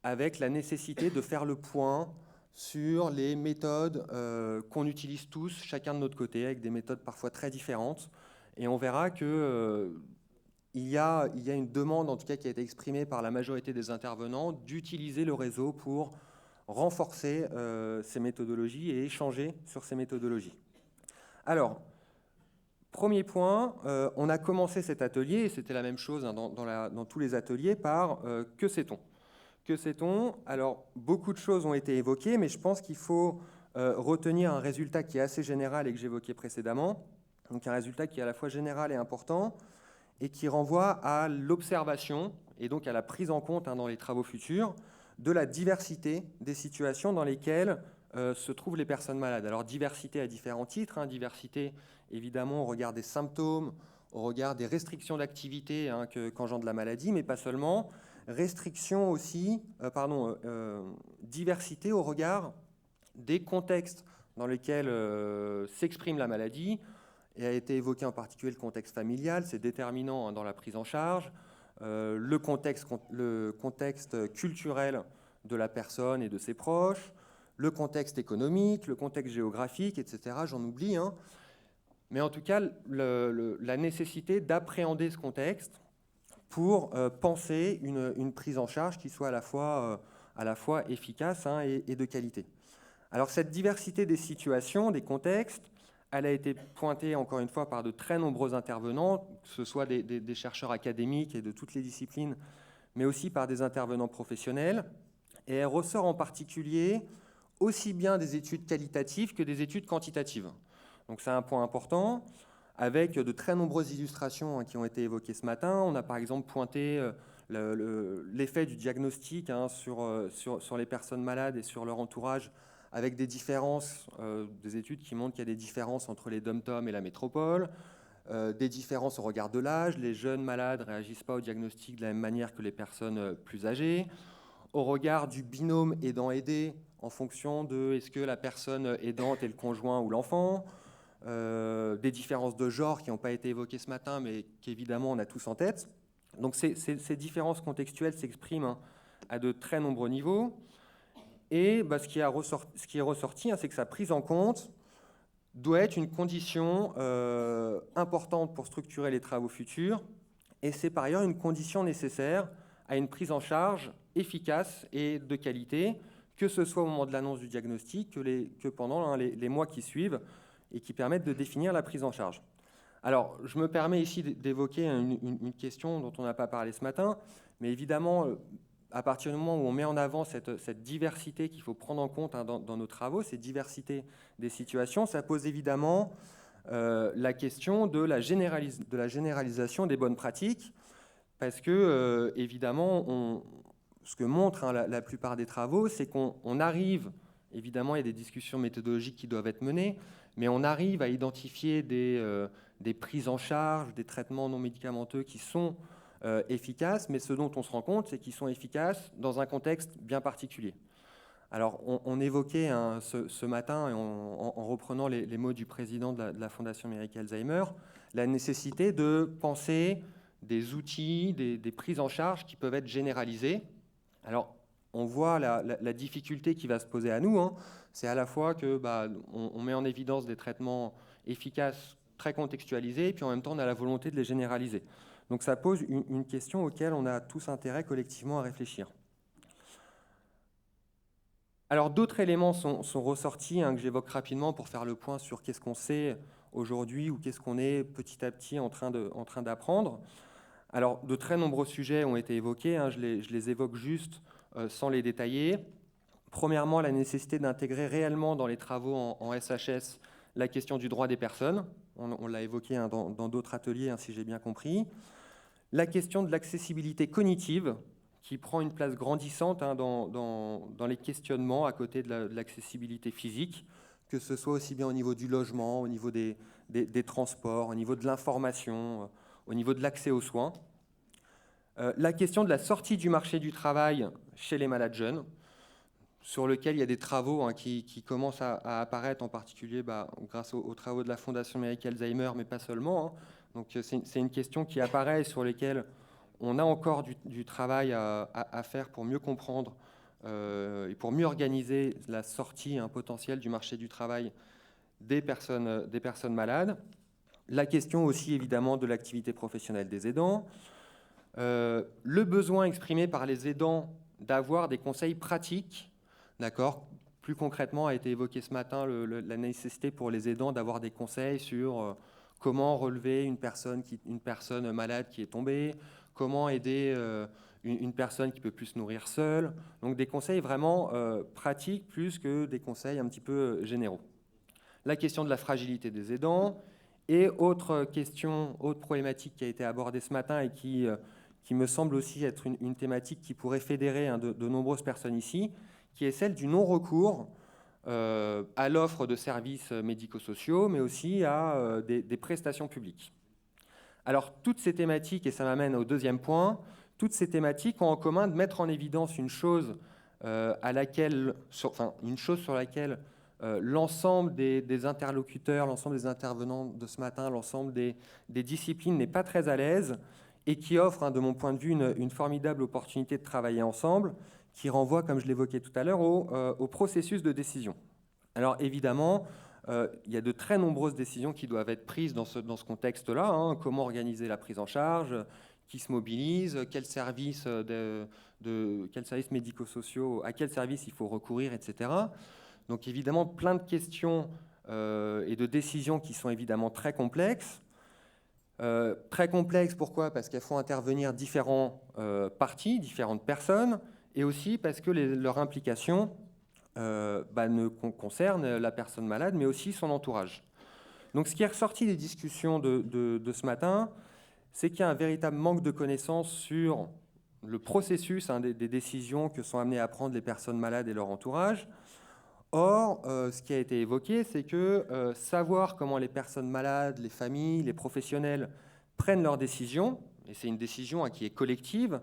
avec la nécessité de faire le point sur les méthodes qu'on utilise tous, chacun de notre côté, avec des méthodes parfois très différentes. Et on verra que il y a une demande, en tout cas qui a été exprimée par la majorité des intervenants, d'utiliser le réseau pour renforcer ces méthodologies et échanger sur ces méthodologies. Alors, premier point, on a commencé cet atelier, et c'était la même chose dans tous les ateliers, par que sait-on ? Que sait-on ? Alors, beaucoup de choses ont été évoquées, mais je pense qu'il faut retenir un résultat qui est assez général et que j'évoquais précédemment. Donc, un résultat qui est à la fois général et important, et qui renvoie à l'observation et donc à la prise en compte dans les travaux futurs de la diversité des situations dans lesquelles se trouvent les personnes malades. Alors diversité à différents titres, diversité évidemment au regard des symptômes, au regard des restrictions d'activité qu'engendre la maladie, mais pas seulement, restriction aussi, diversité au regard des contextes dans lesquels s'exprime la maladie. Et a été évoqué en particulier le contexte familial, c'est déterminant dans la prise en charge, le contexte culturel de la personne et de ses proches, le contexte économique, le contexte géographique, etc. J'en oublie. Mais en tout cas, la nécessité d'appréhender ce contexte pour penser une prise en charge qui soit à la fois efficace et de qualité. Alors cette diversité des situations, des contextes, elle a été pointée, encore une fois, par de très nombreux intervenants, que ce soit des chercheurs académiques et de toutes les disciplines, mais aussi par des intervenants professionnels. Et elle ressort en particulier aussi bien des études qualitatives que des études quantitatives. Donc c'est un point important, avec de très nombreuses illustrations qui ont été évoquées ce matin. On a par exemple pointé l'effet du diagnostic sur les personnes malades et sur leur entourage, avec des différences, des études qui montrent qu'il y a des différences entre les dom-tom et la métropole, des différences au regard de l'âge. Les jeunes malades ne réagissent pas au diagnostic de la même manière que les personnes plus âgées. Au regard du binôme aidant-aidé, en fonction de est-ce que la personne aidante est le conjoint ou l'enfant. Des différences de genre qui n'ont pas été évoquées ce matin, mais qu'évidemment on a tous en tête. Donc ces différences contextuelles s'expriment à de très nombreux niveaux. Et ce qui est ressorti, c'est que sa prise en compte doit être une condition importante pour structurer les travaux futurs, et c'est par ailleurs une condition nécessaire à une prise en charge efficace et de qualité, que ce soit au moment de l'annonce du diagnostic, que pendant les mois qui suivent, et qui permettent de définir la prise en charge. Alors, je me permets ici d'évoquer une question dont on n'a pas parlé ce matin, mais évidemment, à partir du moment où on met en avant cette diversité qu'il faut prendre en compte dans nos travaux, cette diversité des situations, ça pose évidemment la question de la généralisation des bonnes pratiques, parce que, évidemment, ce que montrent la plupart des travaux, c'est qu'on arrive, évidemment, il y a des discussions méthodologiques qui doivent être menées, mais on arrive à identifier des prises en charge, des traitements non médicamenteux qui sont efficaces, mais ce dont on se rend compte, c'est qu'ils sont efficaces dans un contexte bien particulier. Alors, on évoquait ce matin, en reprenant les mots du président de la Fondation Méric Alzheimer, la nécessité de penser des outils, des prises en charge qui peuvent être généralisées. Alors, on voit la difficulté qui va se poser à nous. C'est à la fois que on met en évidence des traitements efficaces, très contextualisés, et puis en même temps, on a la volonté de les généraliser. Donc ça pose une question auquel on a tous intérêt collectivement à réfléchir. Alors d'autres éléments sont ressortis que j'évoque rapidement pour faire le point sur qu'est-ce qu'on sait aujourd'hui ou qu'est-ce qu'on est petit à petit en train d'apprendre. Alors de très nombreux sujets ont été évoqués, je les évoque juste sans les détailler. Premièrement, la nécessité d'intégrer réellement dans les travaux en SHS la question du droit des personnes. On l'a évoqué dans d'autres ateliers, si j'ai bien compris. La question de l'accessibilité cognitive, qui prend une place grandissante dans les questionnements à côté de l'accessibilité physique, que ce soit aussi bien au niveau du logement, au niveau des transports, au niveau de l'information, au niveau de l'accès aux soins. La question de la sortie du marché du travail chez les malades jeunes, sur lequel il y a des travaux qui commencent à apparaître, en particulier grâce aux travaux de la Fondation Méric Alzheimer, mais pas seulement. Donc c'est une question qui apparaît et sur laquelle on a encore du travail à faire pour mieux comprendre et pour mieux organiser la sortie potentielle du marché du travail des personnes malades. La question aussi, évidemment, de l'activité professionnelle des aidants. Le besoin exprimé par les aidants d'avoir des conseils pratiques, d'accord. Plus concrètement, a été évoqué ce matin la nécessité pour les aidants d'avoir des conseils sur comment relever une personne malade qui est tombée, comment aider une personne qui peut plus se nourrir seule. Donc des conseils vraiment pratiques plus que des conseils un petit peu généraux. La question de la fragilité des aidants et autre problématique qui a été abordée ce matin et qui me semble aussi être une thématique qui pourrait fédérer de nombreuses personnes ici, qui est celle du non-recours à l'offre de services médico-sociaux, mais aussi à des prestations publiques. Alors, toutes ces thématiques, et ça m'amène au deuxième point, toutes ces thématiques ont en commun de mettre en évidence une chose sur laquelle l'ensemble des interlocuteurs, l'ensemble des intervenants de ce matin, l'ensemble des disciplines n'est pas très à l'aise et qui offre, de mon point de vue, une formidable opportunité de travailler ensemble, qui renvoie, comme je l'évoquais tout à l'heure, au processus de décision. Alors évidemment, il y a de très nombreuses décisions qui doivent être prises dans ce contexte-là. Comment organiser la prise en charge, qui se mobilise, quels services médico-sociaux, à quels services il faut recourir, etc. Donc évidemment, plein de questions et de décisions qui sont évidemment très complexes. Très complexes, pourquoi ? Parce qu'elles font intervenir différents parties, différentes personnes, et aussi parce que leur implication ne concerne la personne malade, mais aussi son entourage. Donc ce qui est ressorti des discussions de ce matin, c'est qu'il y a un véritable manque de connaissances sur le processus des décisions que sont amenées à prendre les personnes malades et leur entourage. Or, ce qui a été évoqué, c'est que savoir comment les personnes malades, les familles, les professionnels prennent leurs décisions, et c'est une décision qui est collective,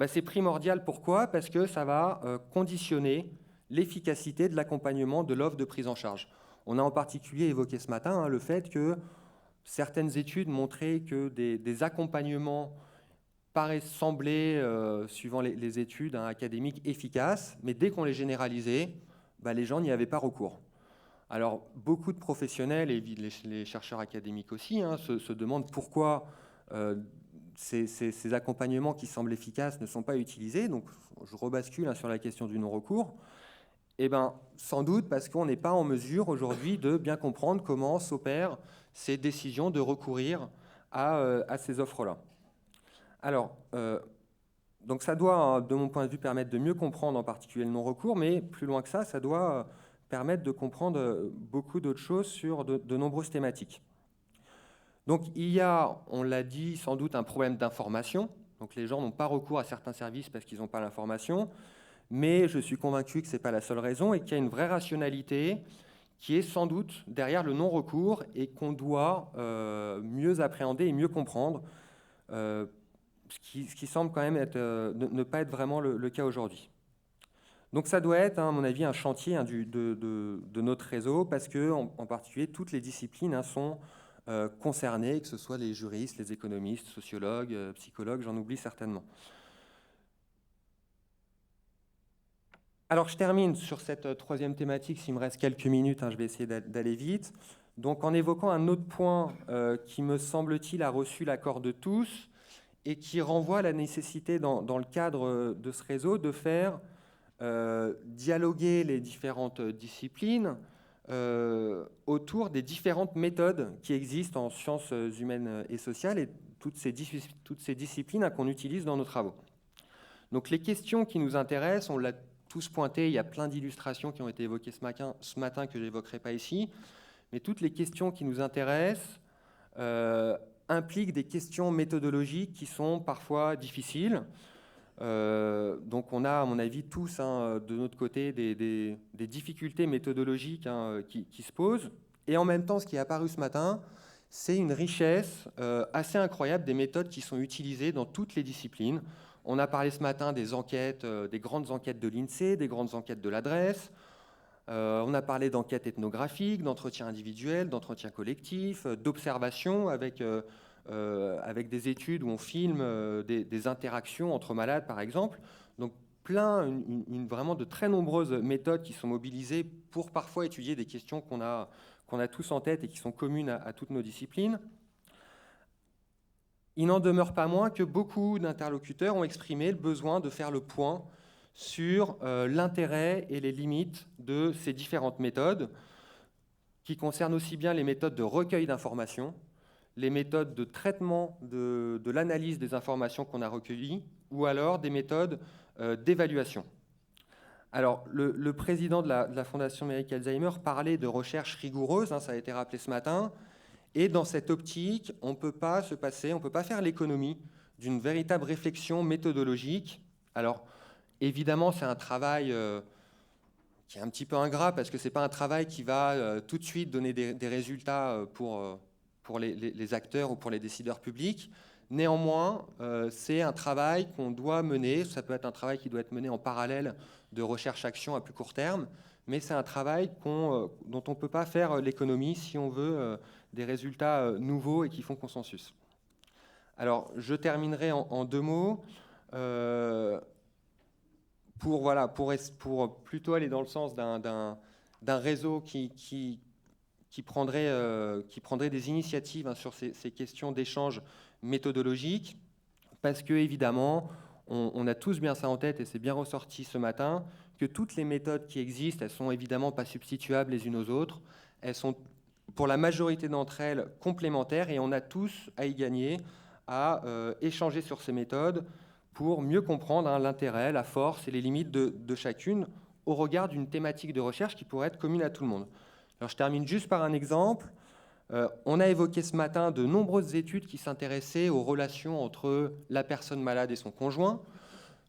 c'est primordial. Pourquoi ? Parce que ça va conditionner l'efficacité de l'accompagnement de l'offre de prise en charge. On a en particulier évoqué ce matin le fait que certaines études montraient que des accompagnements paraissent sembler, suivant les études académiques, efficaces, mais dès qu'on les généralisait, les gens n'y avaient pas recours. Alors, beaucoup de professionnels, et les chercheurs académiques aussi, se demandent pourquoi ces accompagnements qui semblent efficaces ne sont pas utilisés. Donc, je rebascule sur la question du non-recours. Sans doute parce qu'on n'est pas en mesure aujourd'hui de bien comprendre comment s'opèrent ces décisions de recourir à ces offres-là. Alors, donc ça doit, de mon point de vue, permettre de mieux comprendre en particulier le non-recours, mais plus loin que ça, ça doit permettre de comprendre beaucoup d'autres choses sur de nombreuses thématiques. Donc il y a, on l'a dit, sans doute un problème d'information. Donc les gens n'ont pas recours à certains services parce qu'ils n'ont pas l'information, mais je suis convaincu que ce n'est pas la seule raison et qu'il y a une vraie rationalité qui est sans doute derrière le non-recours et qu'on doit mieux appréhender et mieux comprendre, ce qui semble quand même ne pas être vraiment le cas aujourd'hui. Donc ça doit être, à mon avis, un chantier de notre réseau, parce que, en particulier, toutes les disciplines sont concernées, que ce soit les juristes, les économistes, sociologues, psychologues, j'en oublie certainement. Alors je termine sur cette troisième thématique, s'il me reste quelques minutes, je vais essayer d'aller vite. Donc en évoquant un autre point qui, me semble-t-il, a reçu l'accord de tous, et qui renvoie à la nécessité, dans le cadre de ce réseau, de faire dialoguer les différentes disciplines autour des différentes méthodes qui existent en sciences humaines et sociales et toutes ces disciplines qu'on utilise dans nos travaux. Donc les questions qui nous intéressent, on l'a tous pointé, il y a plein d'illustrations qui ont été évoquées ce matin que je n'évoquerai pas ici, mais toutes les questions qui nous intéressent impliquent des questions méthodologiques qui sont parfois difficiles. Donc on a, à mon avis, tous de notre côté des difficultés méthodologiques qui se posent. Et en même temps, ce qui est apparu ce matin, c'est une richesse assez incroyable des méthodes qui sont utilisées dans toutes les disciplines. On a parlé ce matin des enquêtes, des grandes enquêtes de l'INSEE, des grandes enquêtes de l'adresse. On a parlé d'enquêtes ethnographiques, d'entretien individuel, d'entretien collectif, d'observation avec des études où on filme des interactions entre malades, par exemple. Donc, vraiment de très nombreuses méthodes qui sont mobilisées pour parfois étudier des questions qu'on a tous en tête et qui sont communes à toutes nos disciplines. Il n'en demeure pas moins que beaucoup d'interlocuteurs ont exprimé le besoin de faire le point sur l'intérêt et les limites de ces différentes méthodes, qui concernent aussi bien les méthodes de recueil d'informations, les méthodes de traitement de l'analyse des informations qu'on a recueillies, ou alors des méthodes d'évaluation. Alors, le président de la Fondation Méric Alzheimer parlait de recherche rigoureuse, ça a été rappelé ce matin, et dans cette optique, on ne peut pas faire l'économie d'une véritable réflexion méthodologique. Alors, évidemment, c'est un travail qui est un petit peu ingrat, parce que ce n'est pas un travail qui va tout de suite donner des résultats pour les acteurs ou pour les décideurs publics. Néanmoins, c'est un travail qu'on doit mener. Ça peut être un travail qui doit être mené en parallèle de recherche-action à plus court terme, mais c'est un travail dont on ne peut pas faire l'économie si on veut des résultats nouveaux et qui font consensus. Alors, je terminerai en 2 mots. Pour plutôt aller dans le sens d'un réseau qui prendrait des initiatives sur ces questions d'échange méthodologique, parce que évidemment, on a tous bien ça en tête, et c'est bien ressorti ce matin, que toutes les méthodes qui existent, elles sont évidemment pas substituables les unes aux autres, elles sont pour la majorité d'entre elles complémentaires, et on a tous à y gagner, à échanger sur ces méthodes pour mieux comprendre l'intérêt, la force et les limites de chacune au regard d'une thématique de recherche qui pourrait être commune à tout le monde. Alors, je termine juste par un exemple. On a évoqué ce matin de nombreuses études qui s'intéressaient aux relations entre la personne malade et son conjoint,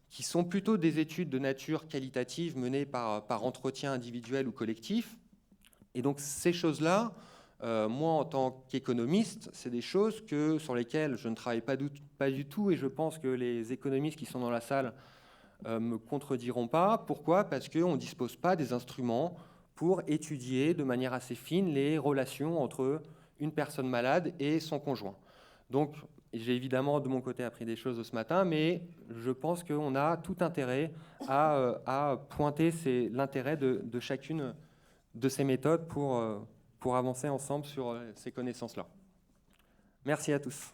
qui sont plutôt des études de nature qualitative menées par entretien individuel ou collectif. Et donc ces choses-là, moi en tant qu'économiste, c'est des choses sur lesquelles je ne travaille pas du tout, et je pense que les économistes qui sont dans la salle me contrediront pas. Pourquoi ? Parce qu'on ne dispose pas des instruments pour étudier de manière assez fine les relations entre une personne malade et son conjoint. Donc, j'ai évidemment de mon côté appris des choses ce matin, mais je pense qu'on a tout intérêt à pointer l'intérêt de chacune de ces méthodes pour avancer ensemble sur ces connaissances-là. Merci à tous.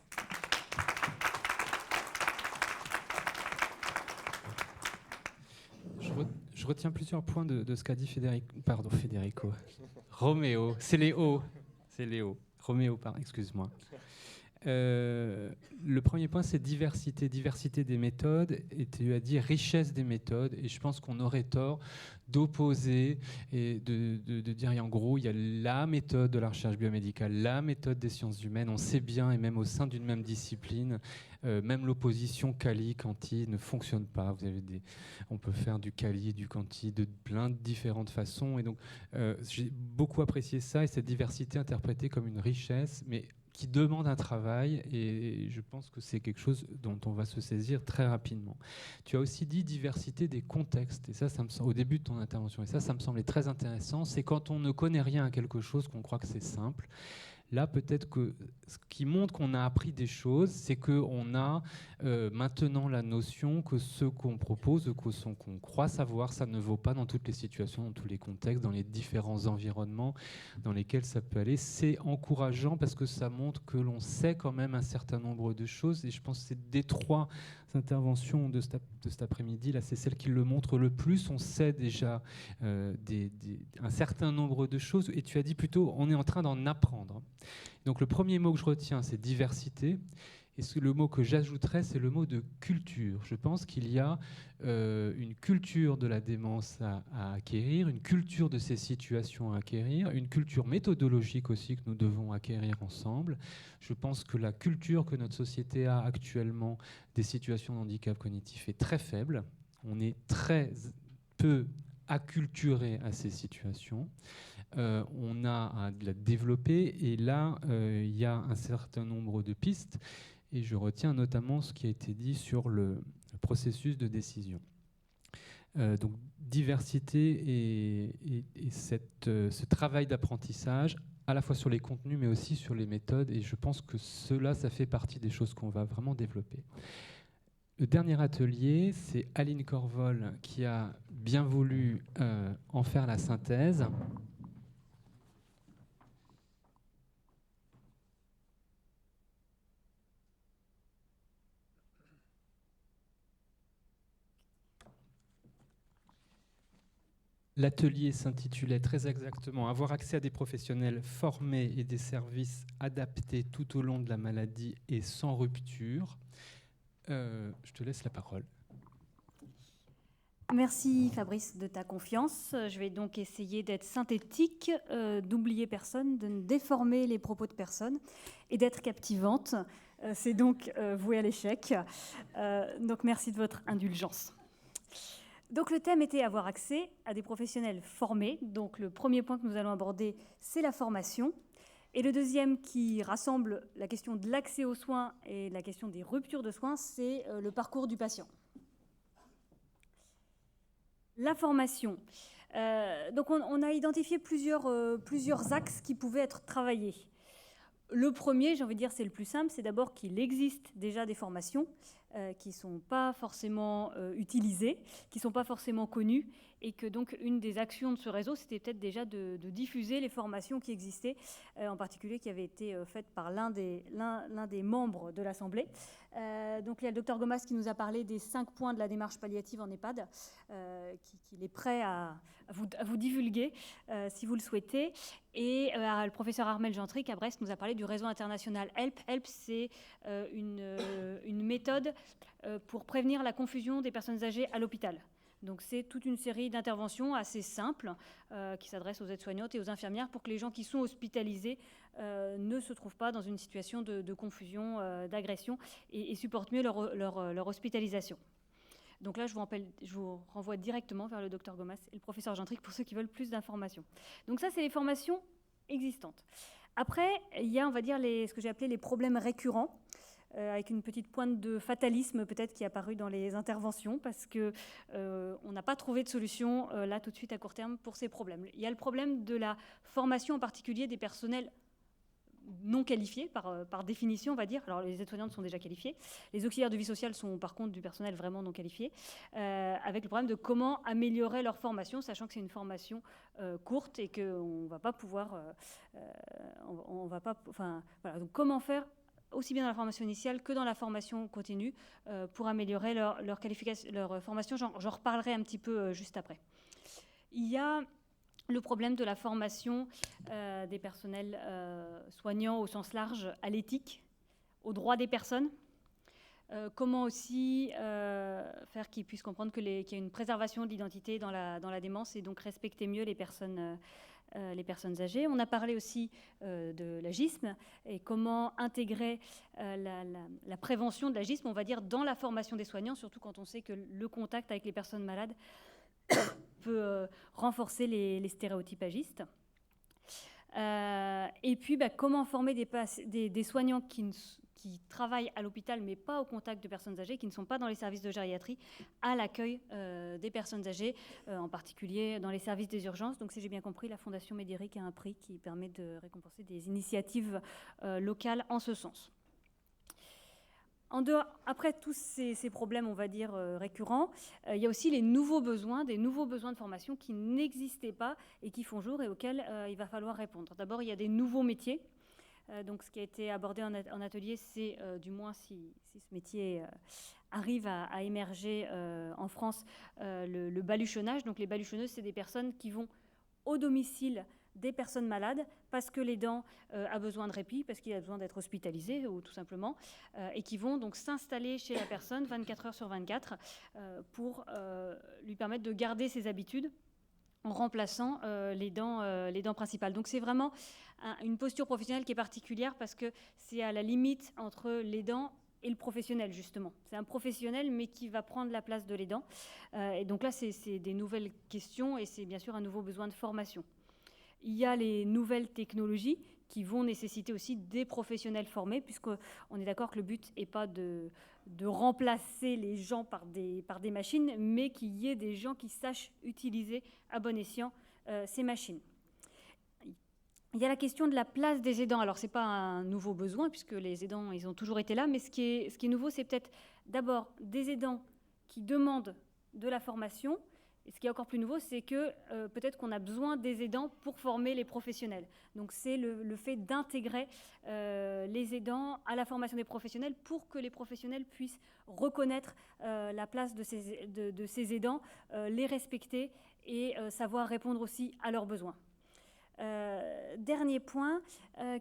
Je retiens plusieurs points de ce qu'a dit Federico. Roméo, c'est Léo. Roméo, excuse-moi. Le premier point, c'est diversité des méthodes, et tu as dit richesse des méthodes, et je pense qu'on aurait tort d'opposer et de dire, en gros, il y a la méthode de la recherche biomédicale, la méthode des sciences humaines. On sait bien, et même au sein d'une même discipline, même l'opposition quali-quanti ne fonctionne pas. On peut faire du quali, du quanti de plein de différentes façons, et donc j'ai beaucoup apprécié ça, et cette diversité interprétée comme une richesse, mais qui demande un travail, et je pense que c'est quelque chose dont on va se saisir très rapidement. Tu as aussi dit diversité des contextes, et ça me semble, au début de ton intervention, et ça me semblait très intéressant. C'est quand on ne connaît rien à quelque chose qu'on croit que c'est simple. Là, peut-être que ce qui montre qu'on a appris des choses, c'est qu'on a maintenant la notion que ce qu'on propose, qu'on croit savoir, ça ne vaut pas dans toutes les situations, dans tous les contextes, dans les différents environnements dans lesquels ça peut aller. C'est encourageant parce que ça montre que l'on sait quand même un certain nombre de choses. Et je pense que c'est des 3 interventions de cet après-midi, là, c'est celle qui le montre le plus. On sait déjà un certain nombre de choses. Et tu as dit plutôt, on est en train d'en apprendre. Donc le premier mot que je retiens, c'est diversité. Et le mot que j'ajouterais, c'est le mot de culture. Je pense qu'il y a une culture de la démence à acquérir, une culture de ces situations à acquérir, une culture méthodologique aussi que nous devons acquérir ensemble. Je pense que la culture que notre société a actuellement des situations de handicap cognitif est très faible. On est très peu acculturé à ces situations. on a à la développer. Et là, il y a un certain nombre de pistes. Et je retiens notamment ce qui a été dit sur le processus de décision. Donc, diversité et ce travail d'apprentissage, à la fois sur les contenus, mais aussi sur les méthodes. Et je pense que cela, ça fait partie des choses qu'on va vraiment développer. Le dernier atelier, c'est Aline Corvol qui a bien voulu en faire la synthèse. L'atelier s'intitulait très exactement « Avoir accès à des professionnels formés et des services adaptés tout au long de la maladie et sans rupture ». Je te laisse la parole.
Merci Fabrice de ta confiance. Je vais donc essayer d'être synthétique, d'oublier personne, de ne déformer les propos de personne et d'être captivante. C'est donc voué à l'échec. Donc merci de votre indulgence. Donc le thème était avoir accès à des professionnels formés. Donc le premier point que nous allons aborder, c'est la formation. Et le deuxième qui rassemble la question de l'accès aux soins et la question des ruptures de soins, c'est le parcours du patient. La formation. Donc on a identifié plusieurs axes qui pouvaient être travaillés. Le premier, j'ai envie de dire, c'est le plus simple, c'est d'abord qu'il existe déjà des formations qui ne sont pas forcément utilisées, qui ne sont pas forcément connues, et que donc une des actions de ce réseau, c'était peut-être déjà de diffuser les formations qui existaient, en particulier qui avaient été faites par l'un des membres de l'Assemblée. Donc il y a le docteur Gomas qui nous a parlé des 5 points de la démarche palliative en EHPAD, qu'il est prêt à vous divulguer si vous le souhaitez. Et le professeur Armel Gentric à Brest nous a parlé du réseau international HELP. HELP, c'est une méthode pour prévenir la confusion des personnes âgées à l'hôpital. Donc c'est toute une série d'interventions assez simples qui s'adressent aux aides-soignantes et aux infirmières pour que les gens qui sont hospitalisés ne se trouvent pas dans une situation de confusion, d'agression et supportent mieux leur hospitalisation. Donc là, je vous renvoie directement vers le docteur Gomas et le professeur Gentric pour ceux qui veulent plus d'informations. Donc ça, c'est les formations existantes. Après, il y a, on va dire, ce que j'ai appelé les problèmes récurrents, avec une petite pointe de fatalisme peut-être qui est apparue dans les interventions, parce qu'on n'a pas trouvé de solution là tout de suite à court terme pour ces problèmes. Il y a le problème de la formation en particulier des personnels non qualifiés, par définition, on va dire. Alors, les aides-soignantes sont déjà qualifiées. Les auxiliaires de vie sociale sont, par contre, du personnel vraiment non qualifié, avec le problème de comment améliorer leur formation, sachant que c'est une formation courte et qu'on ne va pas pouvoir... voilà. Donc, comment faire aussi bien dans la formation initiale que dans la formation continue pour améliorer leur qualification, leur formation. J'en reparlerai un petit peu juste après. Il y a le problème de la formation des personnels soignants au sens large à l'éthique, aux droits des personnes. Comment aussi faire qu'ils puissent comprendre qu'il y a une préservation de l'identité dans la démence et donc respecter mieux les personnes âgées. On a parlé aussi de l'agisme et comment intégrer la prévention de l'agisme, on va dire, dans la formation des soignants, surtout quand on sait que le contact avec les personnes malades peut renforcer les stéréotypes agistes. Et puis, comment former des soignants qui travaillent à l'hôpital, mais pas au contact de personnes âgées, qui ne sont pas dans les services de gériatrie, à l'accueil des personnes âgées, en particulier dans les services des urgences. Donc, si j'ai bien compris, la Fondation Médéric a un prix qui permet de récompenser des initiatives locales en ce sens. Après tous ces problèmes, on va dire, récurrents, il y a aussi des nouveaux besoins de formation qui n'existaient pas et qui font jour et auxquels il va falloir répondre. D'abord, il y a des nouveaux métiers. Donc, ce qui a été abordé en atelier, c'est, du moins si ce métier arrive à émerger en France, le baluchonnage. Donc, les baluchonneuses, c'est des personnes qui vont au domicile des personnes malades parce que l'aidant a besoin de répit, parce qu'il a besoin d'être hospitalisé ou tout simplement, et qui vont donc s'installer chez la personne 24 heures sur 24 pour lui permettre de garder ses habitudes en remplaçant l'aidant principal. Donc c'est vraiment une posture professionnelle qui est particulière parce que c'est à la limite entre l'aidant et le professionnel, justement. C'est un professionnel, mais qui va prendre la place de l'aidant. Et donc là, c'est des nouvelles questions et c'est bien sûr un nouveau besoin de formation. Il y a les nouvelles technologies qui vont nécessiter aussi des professionnels formés, puisqu'on est d'accord que le but n'est pas de remplacer les gens par des machines, mais qu'il y ait des gens qui sachent utiliser à bon escient ces machines. Il y a la question de la place des aidants. Alors, ce n'est pas un nouveau besoin, puisque les aidants, ils ont toujours été là, mais ce qui est nouveau, c'est peut-être d'abord des aidants qui demandent de la formation. Et ce qui est encore plus nouveau, c'est que peut-être qu'on a besoin des aidants pour former les professionnels. Donc, c'est le fait d'intégrer les aidants à la formation des professionnels pour que les professionnels puissent reconnaître la place de ces aidants, les respecter et savoir répondre aussi à leurs besoins. Dernier point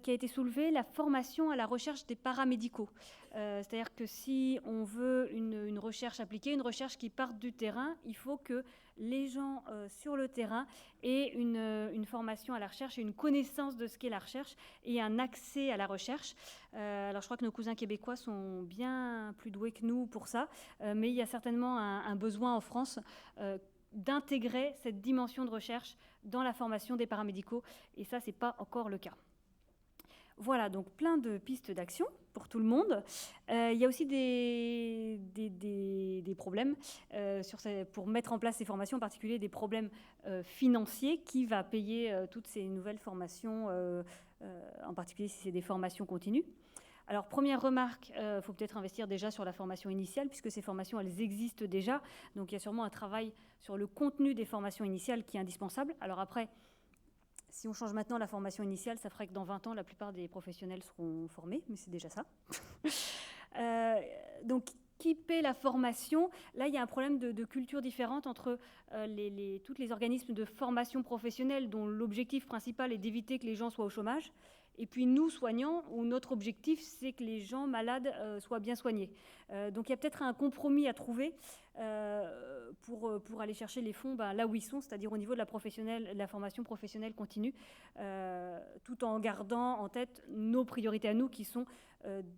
qui a été soulevé, la formation à la recherche des paramédicaux. C'est-à-dire que si on veut une recherche appliquée, une recherche qui parte du terrain, il faut que les gens sur le terrain aient une formation à la recherche et une connaissance de ce qu'est la recherche et un accès à la recherche. Alors je crois que nos cousins québécois sont bien plus doués que nous pour ça, mais il y a certainement un besoin en France d'intégrer cette dimension de recherche dans la formation des paramédicaux, et ça, ce n'est pas encore le cas. Voilà, donc plein de pistes d'action pour tout le monde. Il y a aussi des problèmes pour mettre en place ces formations, en particulier des problèmes financiers. Qui va payer toutes ces nouvelles formations, en particulier si c'est des formations continues? Alors, première remarque, faut peut-être investir déjà sur la formation initiale, puisque ces formations, elles existent déjà. Donc, il y a sûrement un travail sur le contenu des formations initiales qui est indispensable. Alors après, si on change maintenant la formation initiale, ça ferait que dans 20 ans, la plupart des professionnels seront formés, mais c'est déjà ça. Donc, qui paie la formation? Là, il y a un problème de culture différente entre tous les organismes de formation professionnelle dont l'objectif principal est d'éviter que les gens soient au chômage. Et puis nous, soignants, où notre objectif, c'est que les gens malades soient bien soignés. Donc il y a peut-être un compromis à trouver pour aller chercher les fonds là où ils sont, c'est-à-dire au niveau de la formation professionnelle continue, tout en gardant en tête nos priorités à nous, qui sont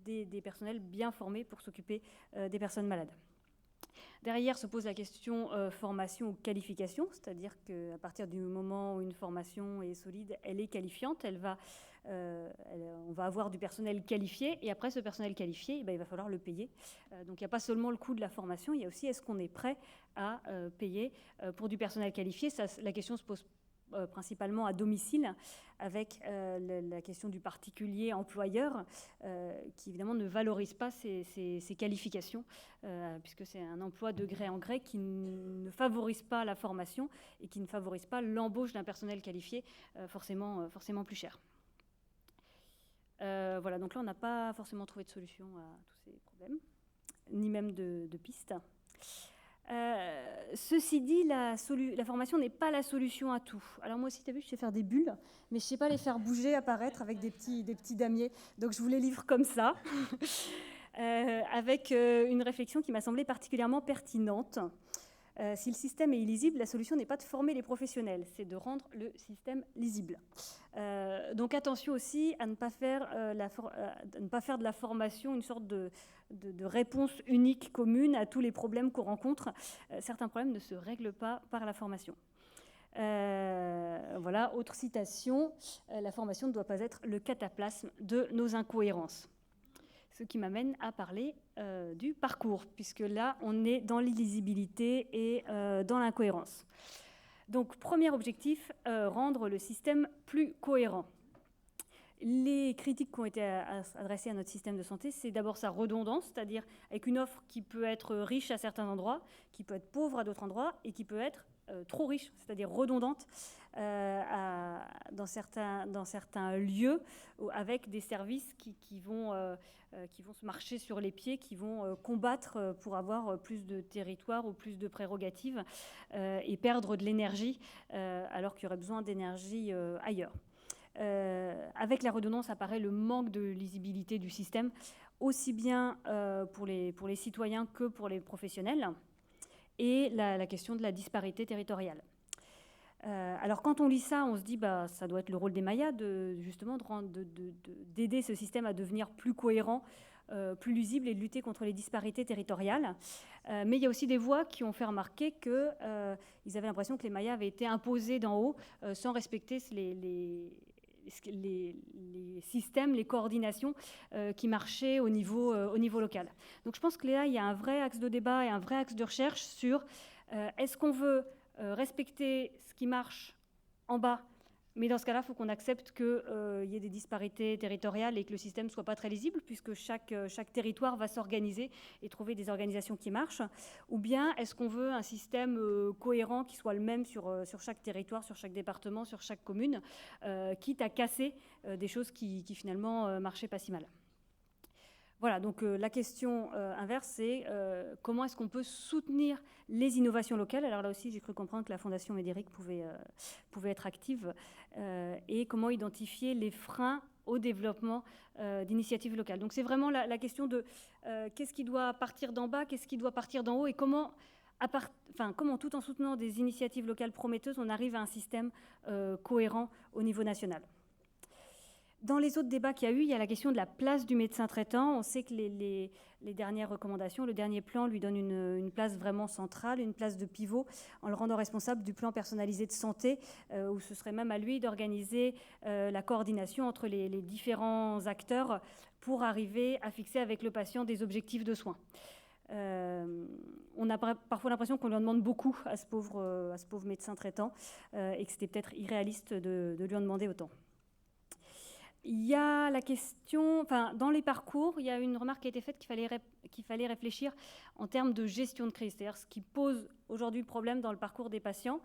des personnels bien formés pour s'occuper des personnes malades. Derrière se pose la question formation ou qualification, c'est-à-dire qu'à partir du moment où une formation est solide, elle est qualifiante, on va avoir du personnel qualifié, et après ce personnel qualifié, il va falloir le payer. Donc il n'y a pas seulement le coût de la formation, il y a aussi est-ce qu'on est prêt à payer pour du personnel qualifié. La question se pose principalement à domicile, avec la question du particulier employeur, qui évidemment ne valorise pas ces qualifications, puisque c'est un emploi de gré en gré qui ne favorise pas la formation et qui ne favorise pas l'embauche d'un personnel qualifié, forcément plus cher. Voilà, donc là on n'a pas forcément trouvé de solution à tous ces problèmes, ni même de pistes. Ceci dit, la formation n'est pas la solution à tout. Alors moi aussi, tu as vu, je sais faire des bulles, mais je ne sais pas les faire bouger, apparaître avec des petits damiers. Donc je vous les livre comme ça, avec une réflexion qui m'a semblé particulièrement pertinente. Si le système est illisible, la solution n'est pas de former les professionnels, c'est de rendre le système lisible. Donc attention aussi à ne pas faire de la formation une sorte de réponse unique, commune à tous les problèmes qu'on rencontre. Certains problèmes ne se règlent pas par la formation. Voilà, autre citation, la formation ne doit pas être le cataplasme de nos incohérences. Ce qui m'amène à parler du parcours, puisque là, on est dans l'illisibilité et dans l'incohérence. Donc, premier objectif, rendre le système plus cohérent. Les critiques qui ont été adressées à notre système de santé, c'est d'abord sa redondance, c'est-à-dire avec une offre qui peut être riche à certains endroits, qui peut être pauvre à d'autres endroits, et qui peut être trop riche, c'est-à-dire redondante dans certains lieux, avec des services qui vont se marcher sur les pieds, qui vont combattre pour avoir plus de territoire ou plus de prérogatives et perdre de l'énergie alors qu'il y aurait besoin d'énergie ailleurs. Avec la redondance apparaît le manque de lisibilité du système, aussi bien pour les citoyens que pour les professionnels, et la question de la disparité territoriale. Alors quand on lit ça, on se dit ça doit être le rôle des Mayas d'aider ce système à devenir plus cohérent plus lisible et de lutter contre les disparités territoriales. Mais il y a aussi des voix qui ont fait remarquer qu'ils avaient l'impression que les Mayas avaient été imposés d'en haut sans respecter les systèmes, les coordinations qui marchaient au niveau local. Donc je pense que là, il y a un vrai axe de débat et un vrai axe de recherche sur est-ce qu'on veut respecter ce qui marche en bas, mais dans ce cas-là, il faut qu'on accepte qu'il y ait des disparités territoriales et que le système ne soit pas très lisible, puisque chaque territoire va s'organiser et trouver des organisations qui marchent. Ou bien est-ce qu'on veut un système cohérent qui soit le même sur chaque territoire, sur chaque département, sur chaque commune, quitte à casser des choses qui finalement marchaient pas si mal. Voilà, donc la question inverse, c'est comment est-ce qu'on peut soutenir les innovations locales. Alors là aussi, j'ai cru comprendre que la Fondation Médéric pouvait être active, et comment identifier les freins au développement d'initiatives locales. Donc c'est vraiment la question de qu'est-ce qui doit partir d'en bas, qu'est-ce qui doit partir d'en haut, et comment, tout en soutenant des initiatives locales prometteuses, on arrive à un système cohérent au niveau national. Dans les autres débats qu'il y a eu, il y a la question de la place du médecin traitant. On sait que les dernières recommandations, le dernier plan lui donne une place vraiment centrale, une place de pivot, en le rendant responsable du plan personnalisé de santé, où ce serait même à lui d'organiser la coordination entre les différents acteurs pour arriver à fixer avec le patient des objectifs de soins. On a parfois l'impression qu'on lui en demande beaucoup à ce pauvre médecin traitant, et que c'était peut-être irréaliste de lui en demander autant. Il y a la question, dans les parcours, il y a une remarque qui a été faite qu'il fallait réfléchir en termes de gestion de crise. C'est-à-dire ce qui pose aujourd'hui problème dans le parcours des patients,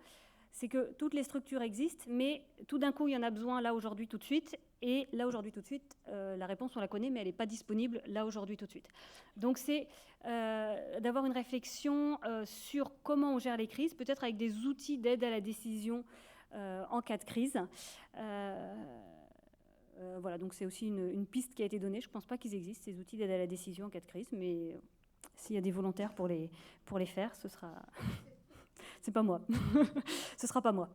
c'est que toutes les structures existent, mais tout d'un coup, il y en a besoin là, aujourd'hui, tout de suite. Et là, aujourd'hui, tout de suite, la réponse, on la connaît, mais elle n'est pas disponible là, aujourd'hui, tout de suite. Donc, c'est d'avoir une réflexion sur comment on gère les crises, peut-être avec des outils d'aide à la décision en cas de crise. Voilà, donc c'est aussi une piste qui a été donnée. Je ne pense pas qu'ils existent, ces outils d'aide à la décision en cas de crise, mais s'il y a des volontaires pour les faire, ce sera... C'est pas moi. Ce sera pas moi.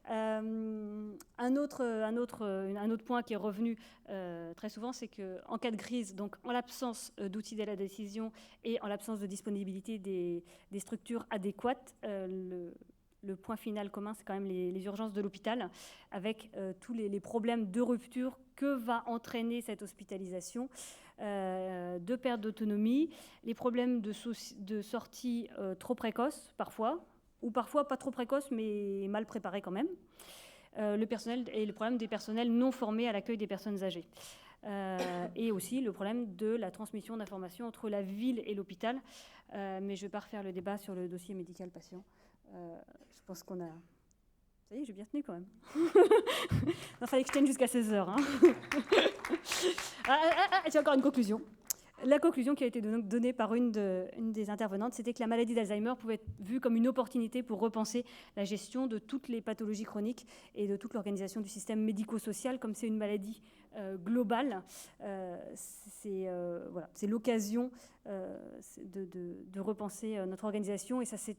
Un autre point qui est revenu très souvent, c'est qu'en cas de crise, donc en l'absence d'outils d'aide à la décision et en l'absence de disponibilité des structures adéquates, le point final commun, c'est quand même les urgences de l'hôpital, avec tous les problèmes de rupture que va entraîner cette hospitalisation, de perte d'autonomie, les problèmes de sortie trop précoce parfois, ou parfois pas trop précoce mais mal préparée quand même, le personnel et le problème des personnels non formés à l'accueil des personnes âgées. Et aussi le problème de la transmission d'informations entre la ville et l'hôpital. Mais je ne vais pas refaire le débat sur le dossier médical patient. Je pense qu'on a... Ça y est, j'ai bien tenu quand même. Il fallait que je tienne jusqu'à 16h. Hein. J'ai encore une conclusion. La conclusion qui a été donnée par une des intervenantes, c'était que la maladie d'Alzheimer pouvait être vue comme une opportunité pour repenser la gestion de toutes les pathologies chroniques et de toute l'organisation du système médico-social, comme c'est une maladie globale. C'est l'occasion de repenser notre organisation, et ça, ce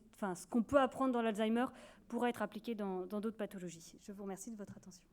qu'on peut apprendre dans l'Alzheimer pourra être appliqué dans d'autres pathologies. Je vous remercie de votre attention.